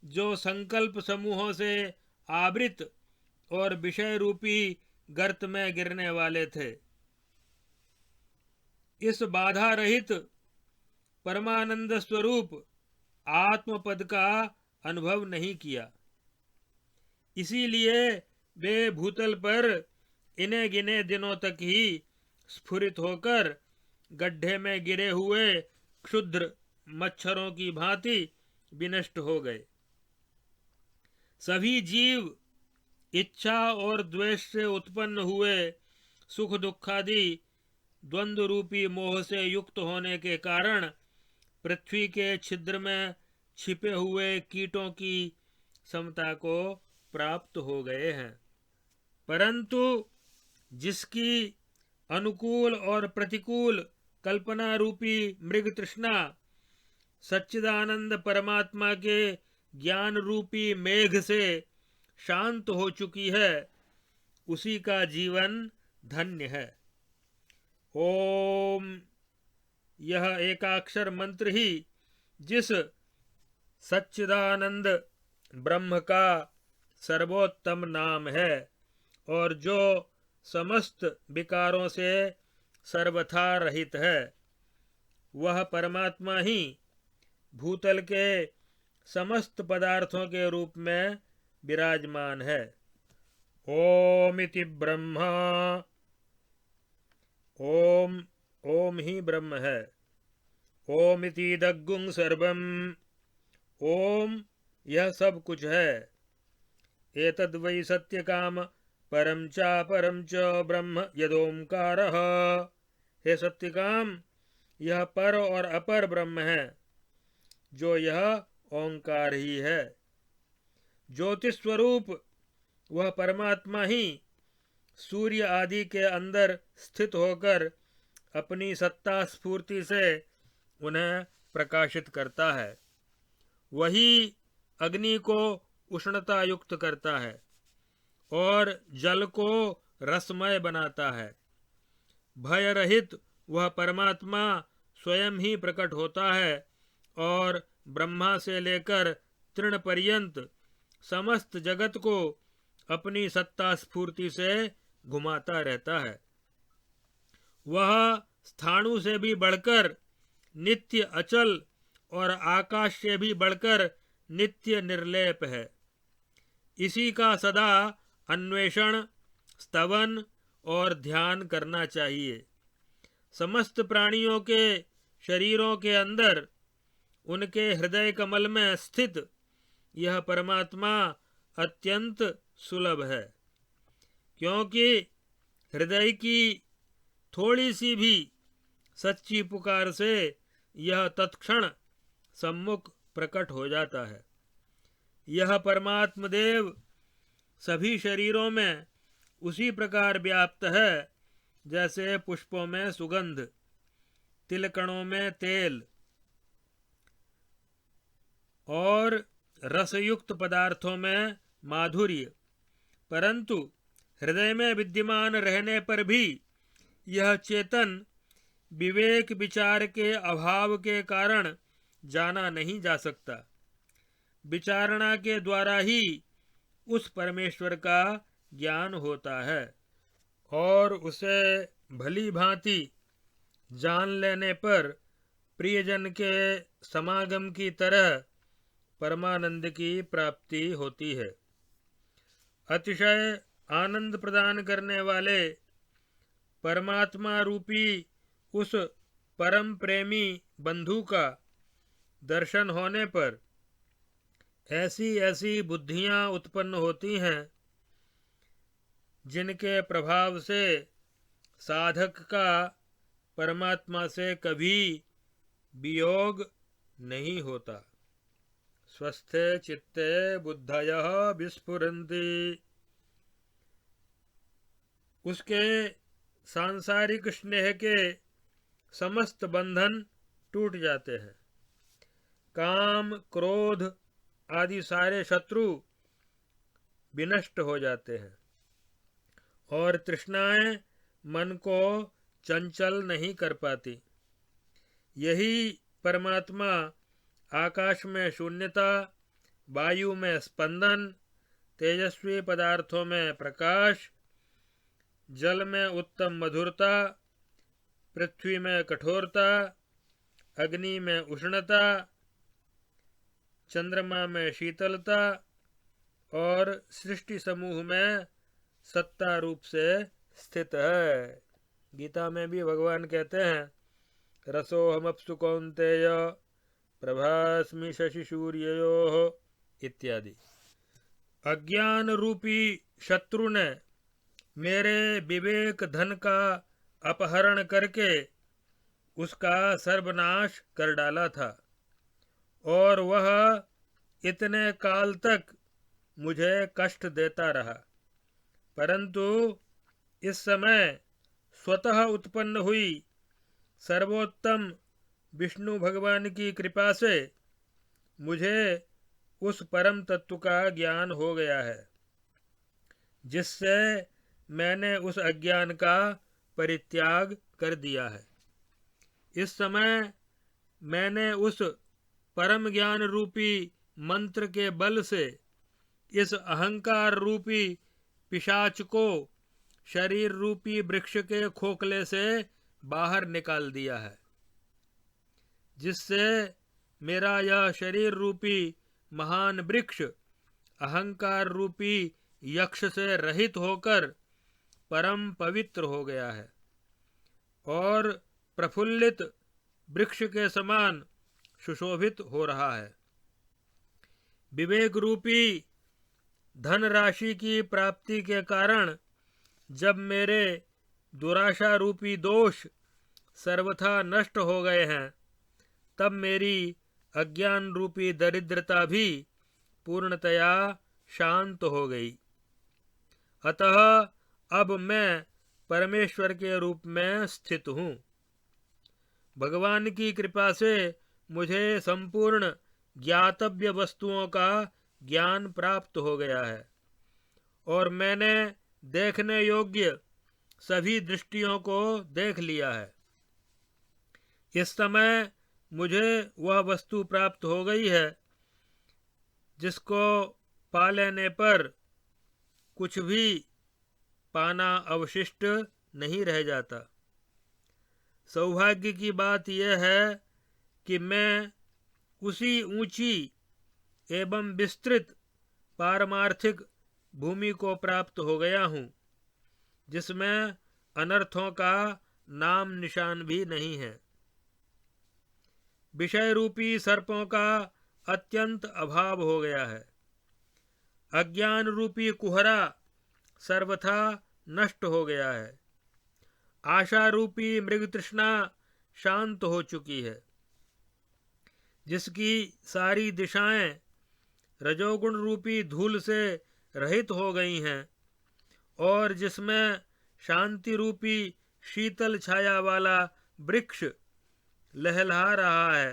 जो संकल्प समूहों से आवृत और विषय रूपी गर्त में गिरने वाले थे, इस बाधा रहित परमानंद स्वरूप आत्मपद का अनुभव नहीं किया। इसीलिए वे भूतल पर इन्हें गिने दिनों तक ही स्फुरित होकर गड्ढे में गिरे हुए क्षुद्र मच्छरों की भांति विनष्ट हो गए। सभी जीव इच्छा और द्वेष से उत्पन्न हुए सुख दुखादि द्वंद्व रूपी मोह से युक्त होने के कारण पृथ्वी के छिद्र में छिपे हुए कीटों की समता को प्राप्त हो गए हैं। परंतु जिसकी अनुकूल और प्रतिकूल कल्पना रूपी मृग तृष्णा सच्चिदानंद परमात्मा के ज्ञान रूपी मेघ से शांत हो चुकी है, उसी का जीवन धन्य है। ओम, यह एकाक्षर मंत्र ही जिस सच्चिदानंद ब्रह्म का सर्वोत्तम नाम है और जो समस्त विकारों से सर्वथा रहित है, वह परमात्मा ही भूतल के समस्त पदार्थों के रूप में विराजमान है। ओम इति ब्रह्मा, ओम ओम ही ब्रह्म है। ओम इति दग्गुं सर्वम, ओम यह सब कुछ है। एतद् वै सत्य काम परम च ब्रह्म यदोंकारः। हे सत्यकाम, यह पर और अपर ब्रह्म है, जो यह ओंकार ही है। ज्योतिष स्वरूप वह परमात्मा ही सूर्य आदि के अंदर स्थित होकर अपनी सत्ता स्फूर्ति से उन्हें प्रकाशित करता है। वही अग्नि को उष्णता युक्त करता है और जल को रसमय बनाता है। भय रहित वह परमात्मा स्वयं ही प्रकट होता है और ब्रह्मा से लेकर तृण पर्यंत समस्त जगत को अपनी सत्ता स्फूर्ति से घुमाता रहता है। वह स्थाणु से भी बढ़कर नित्य अचल और आकाश से भी बढ़कर नित्य निर्लेप है। इसी का सदा अन्वेषण, स्तवन और ध्यान करना चाहिए। समस्त प्राणियों के शरीरों के अंदर उनके हृदय कमल में स्थित यह परमात्मा अत्यंत सुलभ है, क्योंकि हृदय की थोड़ी सी भी सच्ची पुकार से यह तत्क्षण सम्मुख प्रकट हो जाता है। यह परमात्म देव सभी शरीरों में उसी प्रकार व्याप्त है जैसे पुष्पों में सुगंध, तिलकणों में तेल और रसयुक्त पदार्थों में माधुर्य, परंतु हृदय में विद्यमान रहने पर भी यह चेतन विवेक विचार के अभाव के कारण जाना नहीं जा सकता। विचारणा के द्वारा ही उस परमेश्वर का ज्ञान होता है और उसे भली भांति जान लेने पर प्रियजन के समागम की तरह परमानंद की प्राप्ति होती है। अतिशय आनंद प्रदान करने वाले परमात्मा रूपी उस परम प्रेमी बंधु का दर्शन होने पर ऐसी ऐसी बुद्धियां उत्पन्न होती हैं जिनके प्रभाव से साधक का परमात्मा से कभी वियोग नहीं होता। स्वस्थे चित्ते बुद्धयः विस्फुरन्ति। उसके सांसारिक स्नेह के समस्त बंधन टूट जाते हैं। काम, क्रोध आदि सारे शत्रु विनष्ट हो जाते हैं और तृष्णाएं मन को चंचल नहीं कर पाती। यही परमात्मा आकाश में शून्यता, वायु में स्पंदन, तेजस्वी पदार्थों में प्रकाश, जल में उत्तम मधुरता, पृथ्वी में कठोरता, अग्नि में उष्णता, चंद्रमा में शीतलता और सृष्टि समूह में सत्ता रूप से स्थित है। गीता में भी भगवान कहते हैं, रसोहमप्सु कौन्तेय प्रभास्मि शशि सूर्ययोः इत्यादि। अज्ञान रूपी शत्रु ने मेरे विवेक धन का अपहरण करके उसका सर्वनाश कर डाला था और वह इतने काल तक मुझे कष्ट देता रहा, परंतु इस समय स्वतः उत्पन्न हुई सर्वोत्तम विष्णु भगवान की कृपा से मुझे उस परम तत्व का ज्ञान हो गया है, जिससे मैंने उस अज्ञान का परित्याग कर दिया है। इस समय मैंने उस परम ज्ञान रूपी मंत्र के बल से इस अहंकार रूपी पिशाच को शरीर रूपी वृक्ष के खोखले से बाहर निकाल दिया है, जिससे मेरा यह शरीर रूपी महान वृक्ष अहंकार रूपी यक्ष से रहित होकर परम पवित्र हो गया है और प्रफुल्लित वृक्ष के समान सुशोभित हो रहा है। विवेक रूपी धन राशि की प्राप्ति के कारण जब मेरे दुराशा रूपी दोष सर्वथा नष्ट हो गए हैं, तब मेरी अज्ञान रूपी दरिद्रता भी पूर्णतया शांत हो गई। अतः अब मैं परमेश्वर के रूप में स्थित हूँ। भगवान की कृपा से मुझे संपूर्ण ज्ञातव्य वस्तुओं का ज्ञान प्राप्त हो गया है और मैंने देखने योग्य सभी दृष्टियों को देख लिया है। इस समय मुझे वह वस्तु प्राप्त हो गई है जिसको पा लेने पर कुछ भी पाना अवशिष्ट नहीं रह जाता। सौभाग्य की बात यह है कि मैं उसी ऊंची एवं विस्तृत पारमार्थिक भूमि को प्राप्त हो गया हूँ जिसमें अनर्थों का नाम निशान भी नहीं है। विषय रूपी सर्पों का अत्यंत अभाव हो गया है। अज्ञान रूपी कुहरा सर्वथा नष्ट हो गया है। आशा रूपी मृग तृष्णा शांत हो चुकी है। जिसकी सारी दिशाएं रजोगुण रूपी धूल से रहित हो गई हैं और जिसमें शांति रूपी शीतल छाया वाला वृक्ष लहलहा रहा है।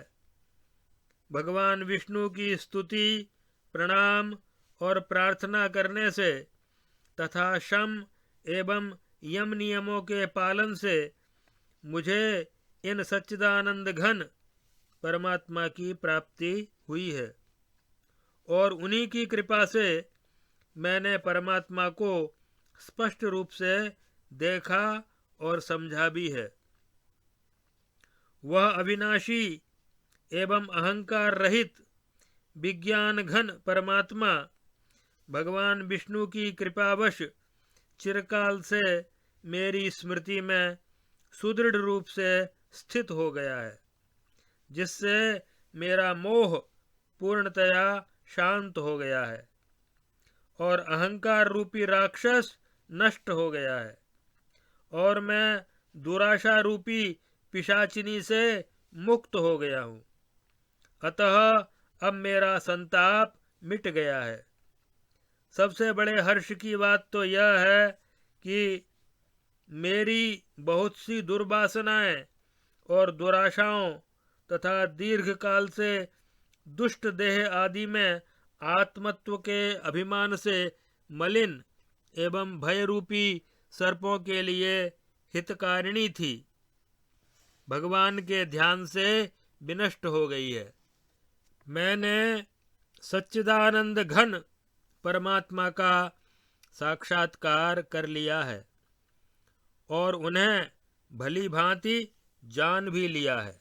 भगवान विष्णु की स्तुति, प्रणाम और प्रार्थना करने से तथा शम एवं यम नियमों के पालन से मुझे इन सच्चिदानंद घन परमात्मा की प्राप्ति हुई है और उन्हीं की कृपा से मैंने परमात्मा को स्पष्ट रूप से देखा और समझा भी है। वह अविनाशी एवं अहंकार रहित विज्ञान घन परमात्मा भगवान विष्णु की कृपावश चिरकाल से मेरी स्मृति में सुदृढ़ रूप से स्थित हो गया है, जिससे मेरा मोह पूर्णतया शांत हो गया है और अहंकार रूपी राक्षस नष्ट हो गया है और मैं दुराशा रूपी पिशाचिनी से मुक्त हो गया हूँ। अतः अब मेरा संताप मिट गया है। सबसे बड़े हर्ष की बात तो यह है कि मेरी बहुत सी दुर्वासनाएं और दुराशाओं तथा दीर्घ काल से दुष्ट देह आदि में आत्मत्व के अभिमान से मलिन एवं भय रूपी सर्पों के लिए हितकारिणी थी, भगवान के ध्यान से विनष्ट हो गई है। मैंने सच्चिदानंद घन परमात्मा का साक्षात्कार कर लिया है और उन्हें भली भांति जान भी लिया है।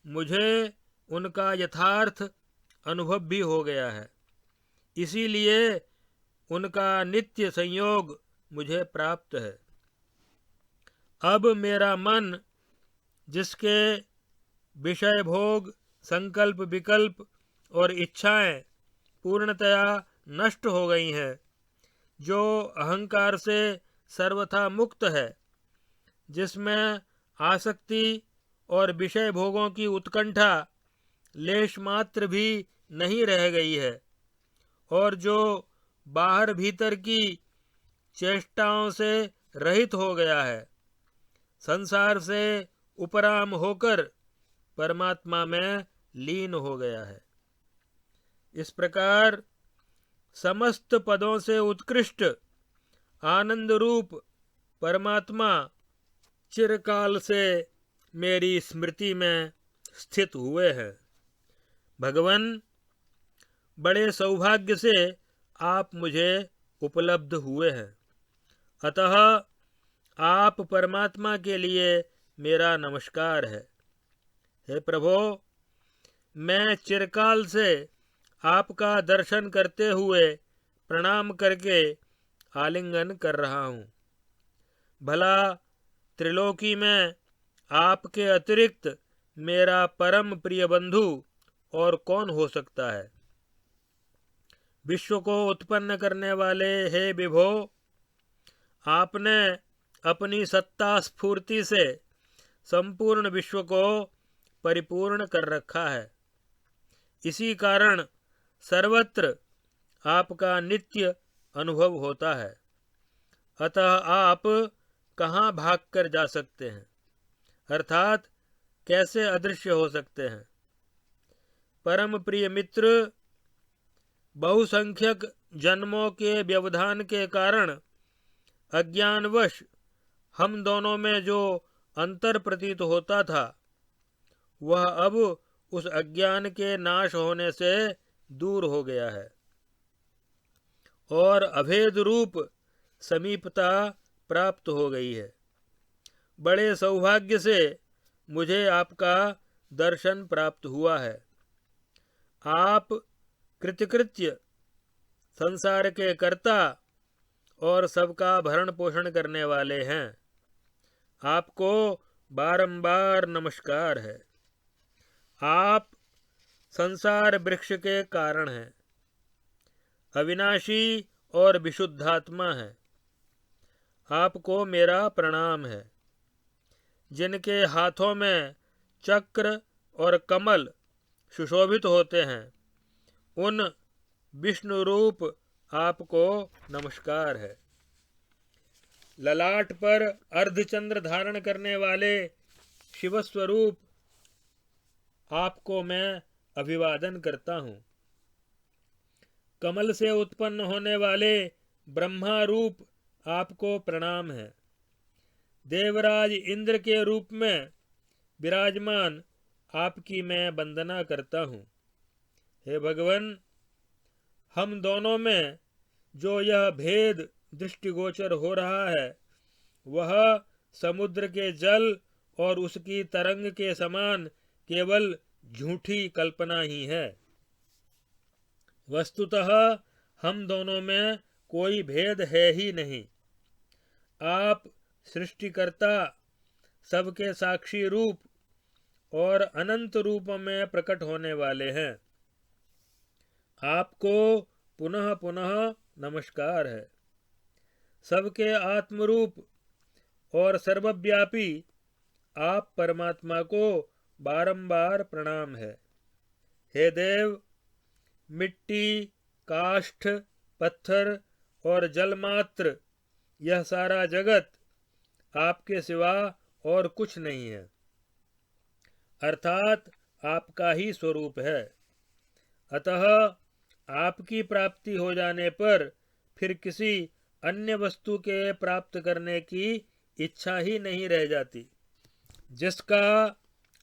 मुझे उनका यथार्थ अनुभव भी हो गया है, इसीलिए उनका नित्य संयोग मुझे प्राप्त है। अब मेरा मन जिसके विषय भोग, संकल्प, विकल्प और इच्छाएं पूर्णतया नष्ट हो गई हैं, जो अहंकार से सर्वथा मुक्त है, जिसमें आसक्ति और विषय भोगों की उत्कंठा लेश मात्र भी नहीं रह गई है और जो बाहर भीतर की चेष्टाओं से रहित हो गया है, संसार से उपराम होकर परमात्मा में लीन हो गया है। इस प्रकार समस्त पदों से उत्कृष्ट आनंद रूप परमात्मा चिरकाल से मेरी स्मृति में स्थित हुए हैं। भगवान, बड़े सौभाग्य से आप मुझे उपलब्ध हुए हैं, अतः आप परमात्मा के लिए मेरा नमस्कार है। हे प्रभो, मैं चिरकाल से आपका दर्शन करते हुए प्रणाम करके आलिंगन कर रहा हूँ। भला त्रिलोकी में आपके अतिरिक्त मेरा परम प्रिय बंधु और कौन हो सकता है। विश्व को उत्पन्न करने वाले हे विभो, आपने अपनी सत्ता स्फूर्ति से संपूर्ण विश्व को परिपूर्ण कर रखा है। इसी कारण सर्वत्र आपका नित्य अनुभव होता है। अतः आप कहाँ भागकर जा सकते हैं, अर्थात कैसे अदृश्य हो सकते हैं। परम प्रिय मित्र, बहुसंख्यक जन्मों के व्यवधान के कारण अज्ञानवश हम दोनों में जो अंतर प्रतीत होता था, वह अब उस अज्ञान के नाश होने से दूर हो गया है और अभेद रूप समीपता प्राप्त हो गई है। बड़े सौभाग्य से मुझे आपका दर्शन प्राप्त हुआ है। आप कृतकृत्य संसार के कर्ता और सबका भरण पोषण करने वाले हैं। आपको बारंबार नमस्कार है। आप संसार वृक्ष के कारण हैं, अविनाशी और विशुद्धात्मा हैं। आपको मेरा प्रणाम है। जिनके हाथों में चक्र और कमल सुशोभित होते हैं, उन विष्णु रूप आपको नमस्कार है। ललाट पर अर्धचंद्र धारण करने वाले शिवस्वरूप आपको मैं अभिवादन करता हूँ। कमल से उत्पन्न होने वाले ब्रह्मा रूप आपको प्रणाम है। देवराज इंद्र के रूप में विराजमान आपकी मैं वंदना करता हूँ। हे भगवान, हम दोनों में जो यह भेद दृष्टिगोचर हो रहा है, वह समुद्र के जल और उसकी तरंग के समान केवल झूठी कल्पना ही है। वस्तुतः हम दोनों में कोई भेद है ही नहीं। आप सृष्टिकर्ता, सबके साक्षी रूप और अनंत रूप में प्रकट होने वाले हैं। आपको पुनः पुनः नमस्कार है। सबके आत्मरूप और सर्वव्यापी आप परमात्मा को बारंबार प्रणाम है। हे देव, मिट्टी, काष्ठ, पत्थर और जलमात्र, यह सारा जगत आपके सिवा और कुछ नहीं है, अर्थात आपका ही स्वरूप है। अतः आपकी प्राप्ति हो जाने पर फिर किसी अन्य वस्तु के प्राप्त करने की इच्छा ही नहीं रह जाती। जिसका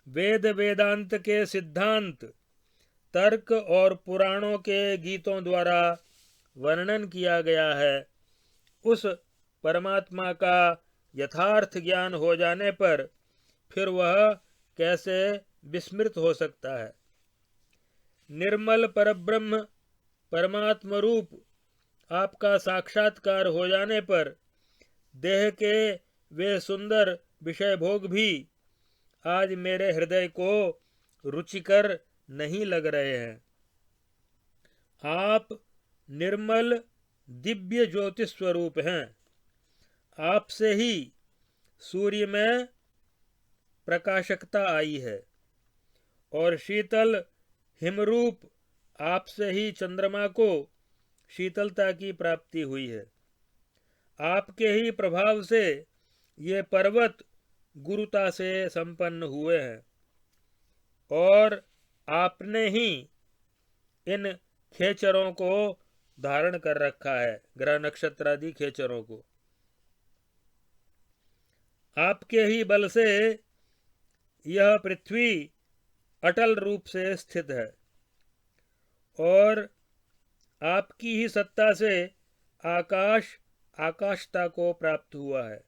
वेद वेदांत के सिद्धांत, तर्क और पुराणों के गीतों द्वारा वर्णन किया गया है, उस परमात्मा का यथार्थ ज्ञान हो जाने पर फिर वह कैसे विस्मृत हो सकता है। निर्मल परब्रह्म परमात्म रूप आपका साक्षात्कार हो जाने पर देह के वे सुंदर विषय भोग भी आज मेरे हृदय को रुचिकर नहीं लग रहे हैं। आप निर्मल दिव्य ज्योति स्वरूप हैं। आपसे ही सूर्य में प्रकाशकता आई है और शीतल हिमरूप आपसे ही चंद्रमा को शीतलता की प्राप्ति हुई है। आपके ही प्रभाव से ये पर्वत गुरुता से संपन्न हुए हैं और आपने ही इन खेचरों को धारण कर रखा है, ग्रह नक्षत्र आदि खेचरों को। आपके ही बल से यह पृथ्वी अटल रूप से स्थित है और आपकी ही सत्ता से आकाश आकाशता को प्राप्त हुआ है।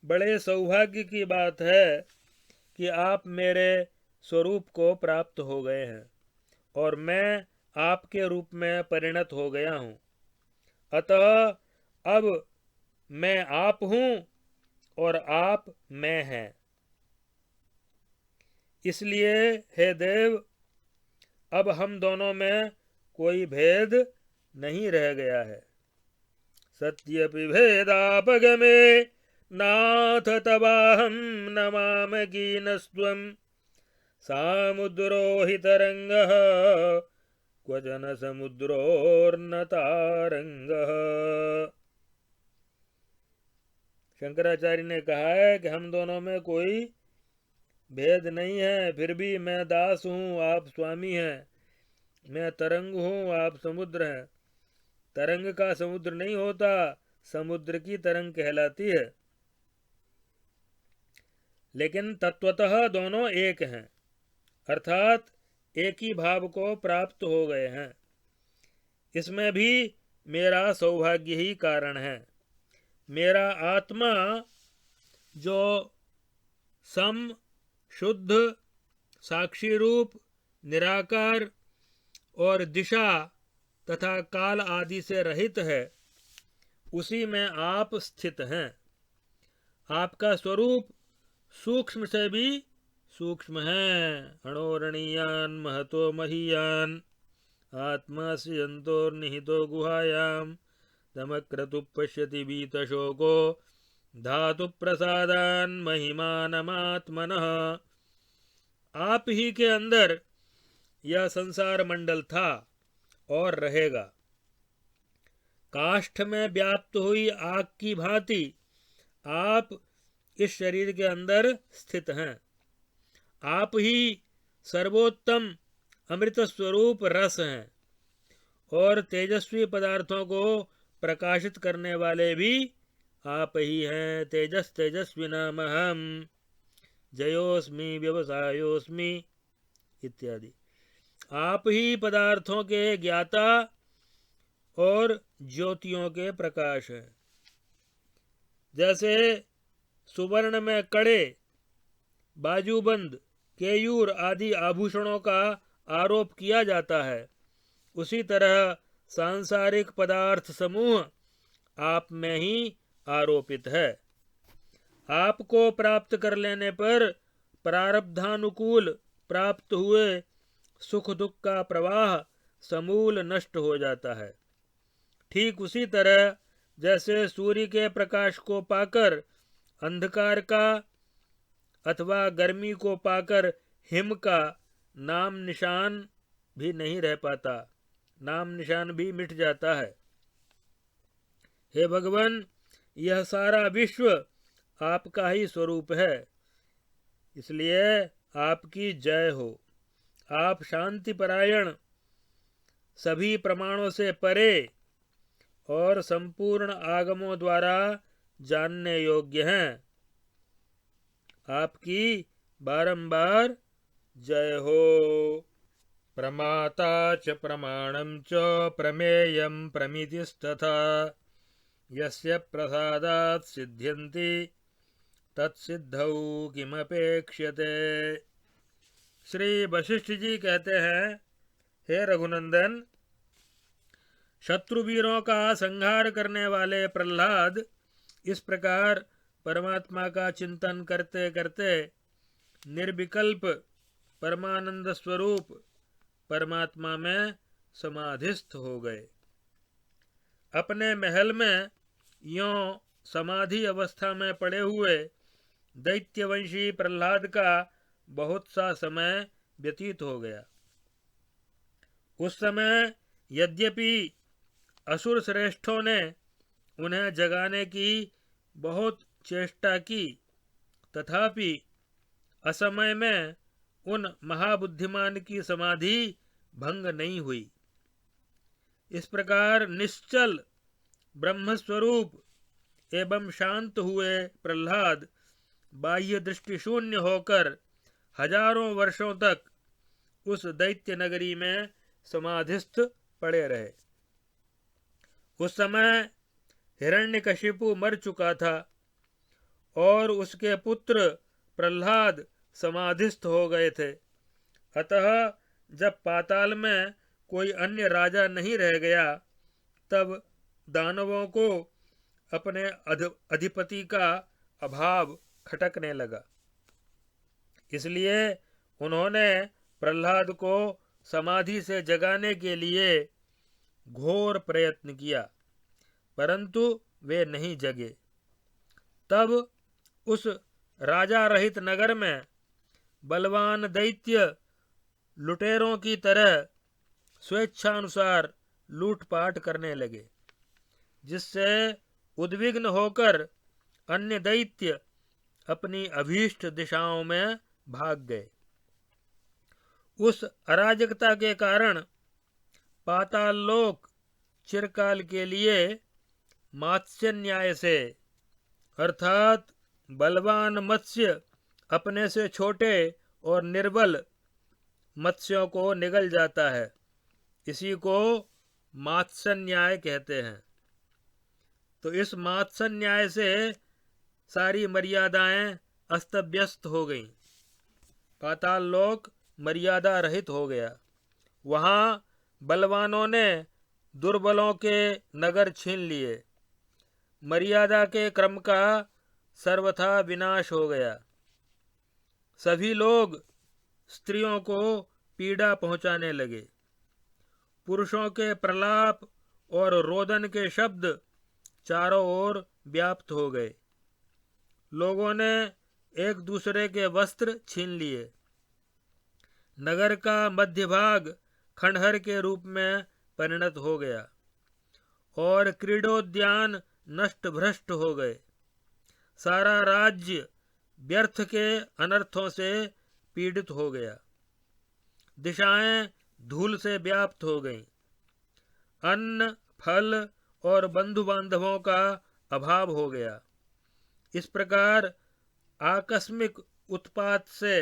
बड़े सौभाग्य की बात है कि आप मेरे स्वरूप को प्राप्त हो गए हैं और मैं आपके रूप में परिणत हो गया हूँ। अतः अब मैं आप हूँ और आप मैं हैं। इसलिए हे देव, अब हम दोनों में कोई भेद नहीं रह गया है। सत्यपि भेदापगमे नाथ तवाहं नमामकीनस्त्वं सामुद्रो हि तरङ्गः क्वचन समुद्रोर्न तारंगः। शंकराचार्य ने कहा है कि हम दोनों में कोई भेद नहीं है, फिर भी मैं दास हूँ, आप स्वामी हैं। मैं तरंग हूँ, आप समुद्र हैं। तरंग का समुद्र नहीं होता, समुद्र की तरंग कहलाती है। लेकिन तत्वतः दोनों एक हैं, अर्थात एक ही भाव को प्राप्त हो गए हैं। इसमें भी मेरा सौभाग्य ही कारण है। मेरा आत्मा जो सम, शुद्ध, साक्षी रूप, निराकार और दिशा तथा काल आदि से रहित है, उसी में आप स्थित हैं। आपका स्वरूप सूक्ष्म से भी सूक्ष्म है। अणोरणीयान महतो महीयान आत्मा श्रियंतोर्निहितो गुहायाम तमक्रतु पश्यति बीतशोको धातु प्रसादान महिमानमात्मनः। आप ही के अंदर यह संसार मंडल था और रहेगा। काष्ठ में व्याप्त हुई आग की भांति आप इस शरीर के अंदर स्थित हैं। आप ही सर्वोत्तम अमृत स्वरूप रस हैं और तेजस्वी पदार्थों को प्रकाशित करने वाले भी आप ही हैं। तेजस तेजस्विनामहम जयोस्मि व्यवसायोस्मि इत्यादि। आप ही पदार्थों के ज्ञाता और ज्योतियों के प्रकाश हैं। जैसे सुवर्ण में कड़े, बाजूबंद, केयूर आदि आभूषणों का आरोप किया जाता है, उसी तरह सांसारिक पदार्थ समूह आप में ही आरोपित है। आपको प्राप्त कर लेने पर प्रारब्धानुकूल प्राप्त हुए सुख दुख का प्रवाह समूल नष्ट हो जाता है। ठीक उसी तरह जैसे सूर्य के प्रकाश को पाकर अंधकार का अथवा गर्मी को पाकर हिम का नाम निशान भी नहीं रह पाता, नाम निशान भी मिट जाता है। हे भगवान, यह सारा विश्व आपका ही स्वरूप है, इसलिए आपकी जय हो। आप शांति परायण, सभी प्रमाणों से परे और संपूर्ण आगमों द्वारा जानने योग्य हैं। आपकी बारंबार जय हो। प्रमाता च प्रमाणं च प्रमेयं प्रमितिस्तथा यस्य प्रसादात् सिद्ध्यन्ति तत्सिद्धौ किमपेक्ष्यते। श्री वशिष्ठ जी कहते हैं, हे रघुनंदन, शत्रुवीरों का संहार करने वाले प्रहलाद इस प्रकार परमात्मा का चिंतन करते करते निर्विकल्प परमानंद स्वरूप परमात्मा में समाधिस्थ हो गए। अपने महल में यों समाधि अवस्था में पड़े हुए दैत्यवंशी प्रहलाद का बहुत सा समय व्यतीत हो गया। उस समय यद्यपि असुर श्रेष्ठों ने उन्हें जगाने की बहुत चेष्टा की, तथापि असमय में उन महाबुद्धिमान की समाधि भंग नहीं हुई। इस प्रकार निश्चल ब्रह्मस्वरूप एवं शांत हुए प्रहलाद बाह्य दृष्टि शून्य होकर हजारों वर्षों तक उस दैत्य नगरी में समाधिस्थ पड़े रहे। उस समय हिरण्यकशिपु मर चुका था और उसके पुत्र प्रहलाद समाधिस्थ हो गए थे। अतः जब पाताल में कोई अन्य राजा नहीं रह गया, तब दानवों को अपने अधिपति का अभाव खटकने लगा। इसलिए उन्होंने प्रहलाद को समाधि से जगाने के लिए घोर प्रयत्न किया, परंतु वे नहीं जगे। तब उस राजा रहित नगर में बलवान दैत्य लुटेरों की तरह स्वेच्छानुसार लूटपाट करने लगे, जिससे उद्विग्न होकर अन्य दैत्य अपनी अभीष्ट दिशाओं में भाग गए। उस अराजकता के कारण पाताल लोक चिरकाल के लिए मत्स्य न्याय से, अर्थात बलवान मत्स्य अपने से छोटे और निर्बल मत्स्यों को निगल जाता है, इसी को मत्स्य न्याय कहते हैं। तो इस मत्स्य न्याय से सारी मर्यादाएं अस्त व्यस्त हो गईं। पाताल लोक मर्यादा रहित हो गया। वहां बलवानों ने दुर्बलों के नगर छीन लिए। मर्यादा के क्रम का सर्वथा विनाश हो गया। सभी लोग स्त्रियों को पीड़ा पहुंचाने लगे। पुरुषों के प्रलाप और रोदन के शब्द चारों ओर व्याप्त हो गए। लोगों ने एक दूसरे के वस्त्र छीन लिए। नगर का मध्य भाग खंडहर के रूप में परिणत हो गया और क्रीडोद्यान नष्ट भ्रष्ट हो गए। सारा राज्य व्यर्थ के अनर्थों से पीड़ित हो गया। दिशाएं धूल से व्याप्त हो गईं। अन्न, फल और बंधु बांधवों का अभाव हो गया। इस प्रकार आकस्मिक उत्पात से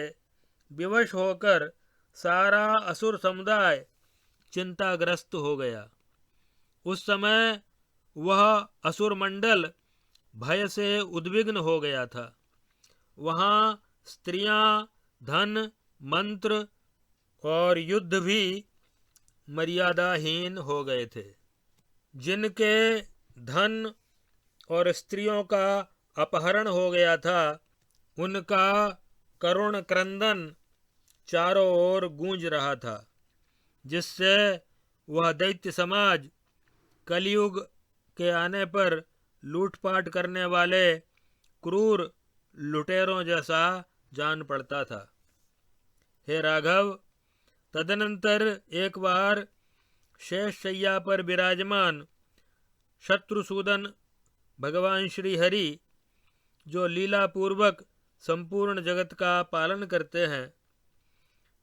विवश होकर सारा असुर समुदाय चिंताग्रस्त हो गया। उस समय वह असुर मंडल भय से उद्विग्न हो गया था। वहां स्त्रियां, धन, मंत्र और युद्ध भी मर्यादाहीन हो गए थे। जिनके धन और स्त्रियों का अपहरण हो गया था, उनका करुण क्रंदन चारों ओर गूंज रहा था, जिससे वह दैत्य समाज कलयुग के आने पर लूटपाट करने वाले क्रूर लुटेरों जैसा जान पड़ता था। हे राघव, तदनंतर एक बार शेष शैया पर विराजमान शत्रुसूदन भगवान श्री हरि, जो लीला पूर्वक संपूर्ण जगत का पालन करते हैं,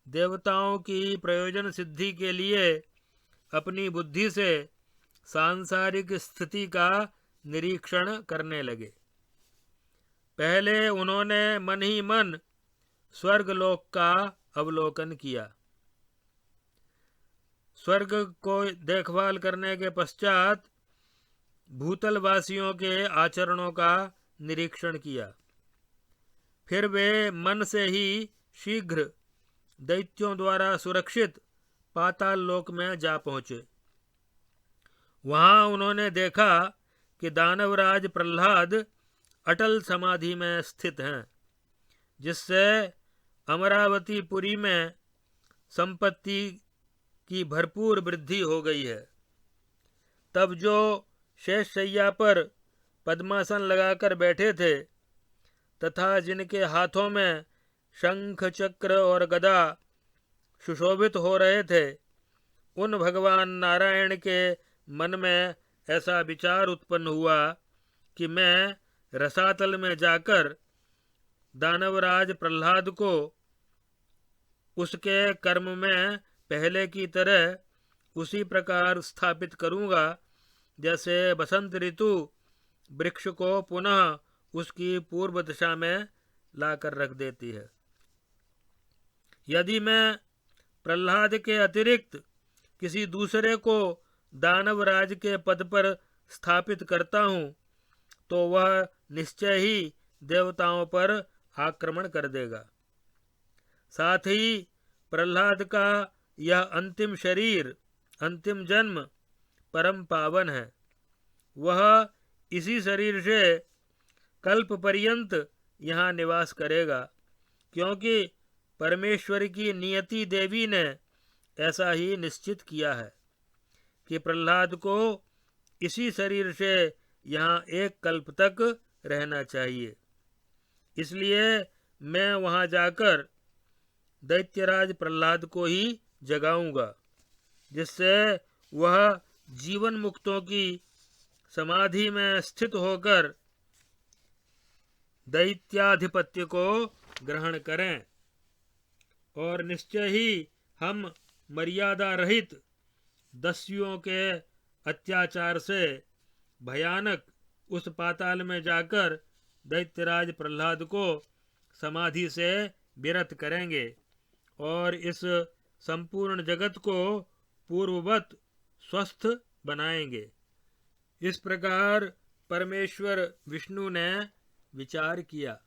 देवताओं की प्रयोजन सिद्धि के लिए अपनी बुद्धि से सांसारिक स्थिति का निरीक्षण करने लगे। पहले उन्होंने मन ही मन स्वर्गलोक का अवलोकन किया। स्वर्ग को देखभाल करने के पश्चात भूतलवासियों के आचरणों का निरीक्षण किया। फिर वे मन से ही शीघ्र दैत्यों द्वारा सुरक्षित पाताल लोक में जा पहुंचे। वहां उन्होंने देखा कि दानवराज प्रहलाद अटल समाधि में स्थित हैं, जिससे अमरावतीपुरी में संपत्ति की भरपूर वृद्धि हो गई है। तब जो शेष शैया पर पद्मासन लगाकर बैठे थे तथा जिनके हाथों में शंख, चक्र और गदा सुशोभित हो रहे थे, उन भगवान नारायण के मन में ऐसा विचार उत्पन्न हुआ कि मैं रसातल में जाकर दानवराज प्रहलाद को उसके कर्म में पहले की तरह उसी प्रकार स्थापित करूंगा जैसे बसंत ऋतु वृक्ष को पुनः उसकी पूर्व दिशा में लाकर रख देती है। यदि मैं प्रहलाद के अतिरिक्त किसी दूसरे को दानवराज के पद पर स्थापित करता हूं, तो वह निश्चय ही देवताओं पर आक्रमण कर देगा। साथ ही प्रहलाद का यह अंतिम शरीर, अंतिम जन्म परम पावन है। वह इसी शरीर से कल्प पर्यंत यहाँ निवास करेगा, क्योंकि परमेश्वर की नियति देवी ने ऐसा ही निश्चित किया है कि प्रहलाद को इसी शरीर से यहाँ 1 कल्प तक रहना चाहिए। इसलिए मैं वहाँ जाकर दैत्यराज प्रहलाद को ही जगाऊंगा, जिससे वह जीवन मुक्तों की समाधि में स्थित होकर दैत्याधिपत्य को ग्रहण करें, और निश्चय ही हम मर्यादा रहित दस्युओं के अत्याचार से भयानक उस पाताल में जाकर दैत्यराज प्रहलाद को समाधि से विरत करेंगे और इस संपूर्ण जगत को पूर्ववत स्वस्थ बनाएंगे। इस प्रकार परमेश्वर विष्णु ने विचार किया।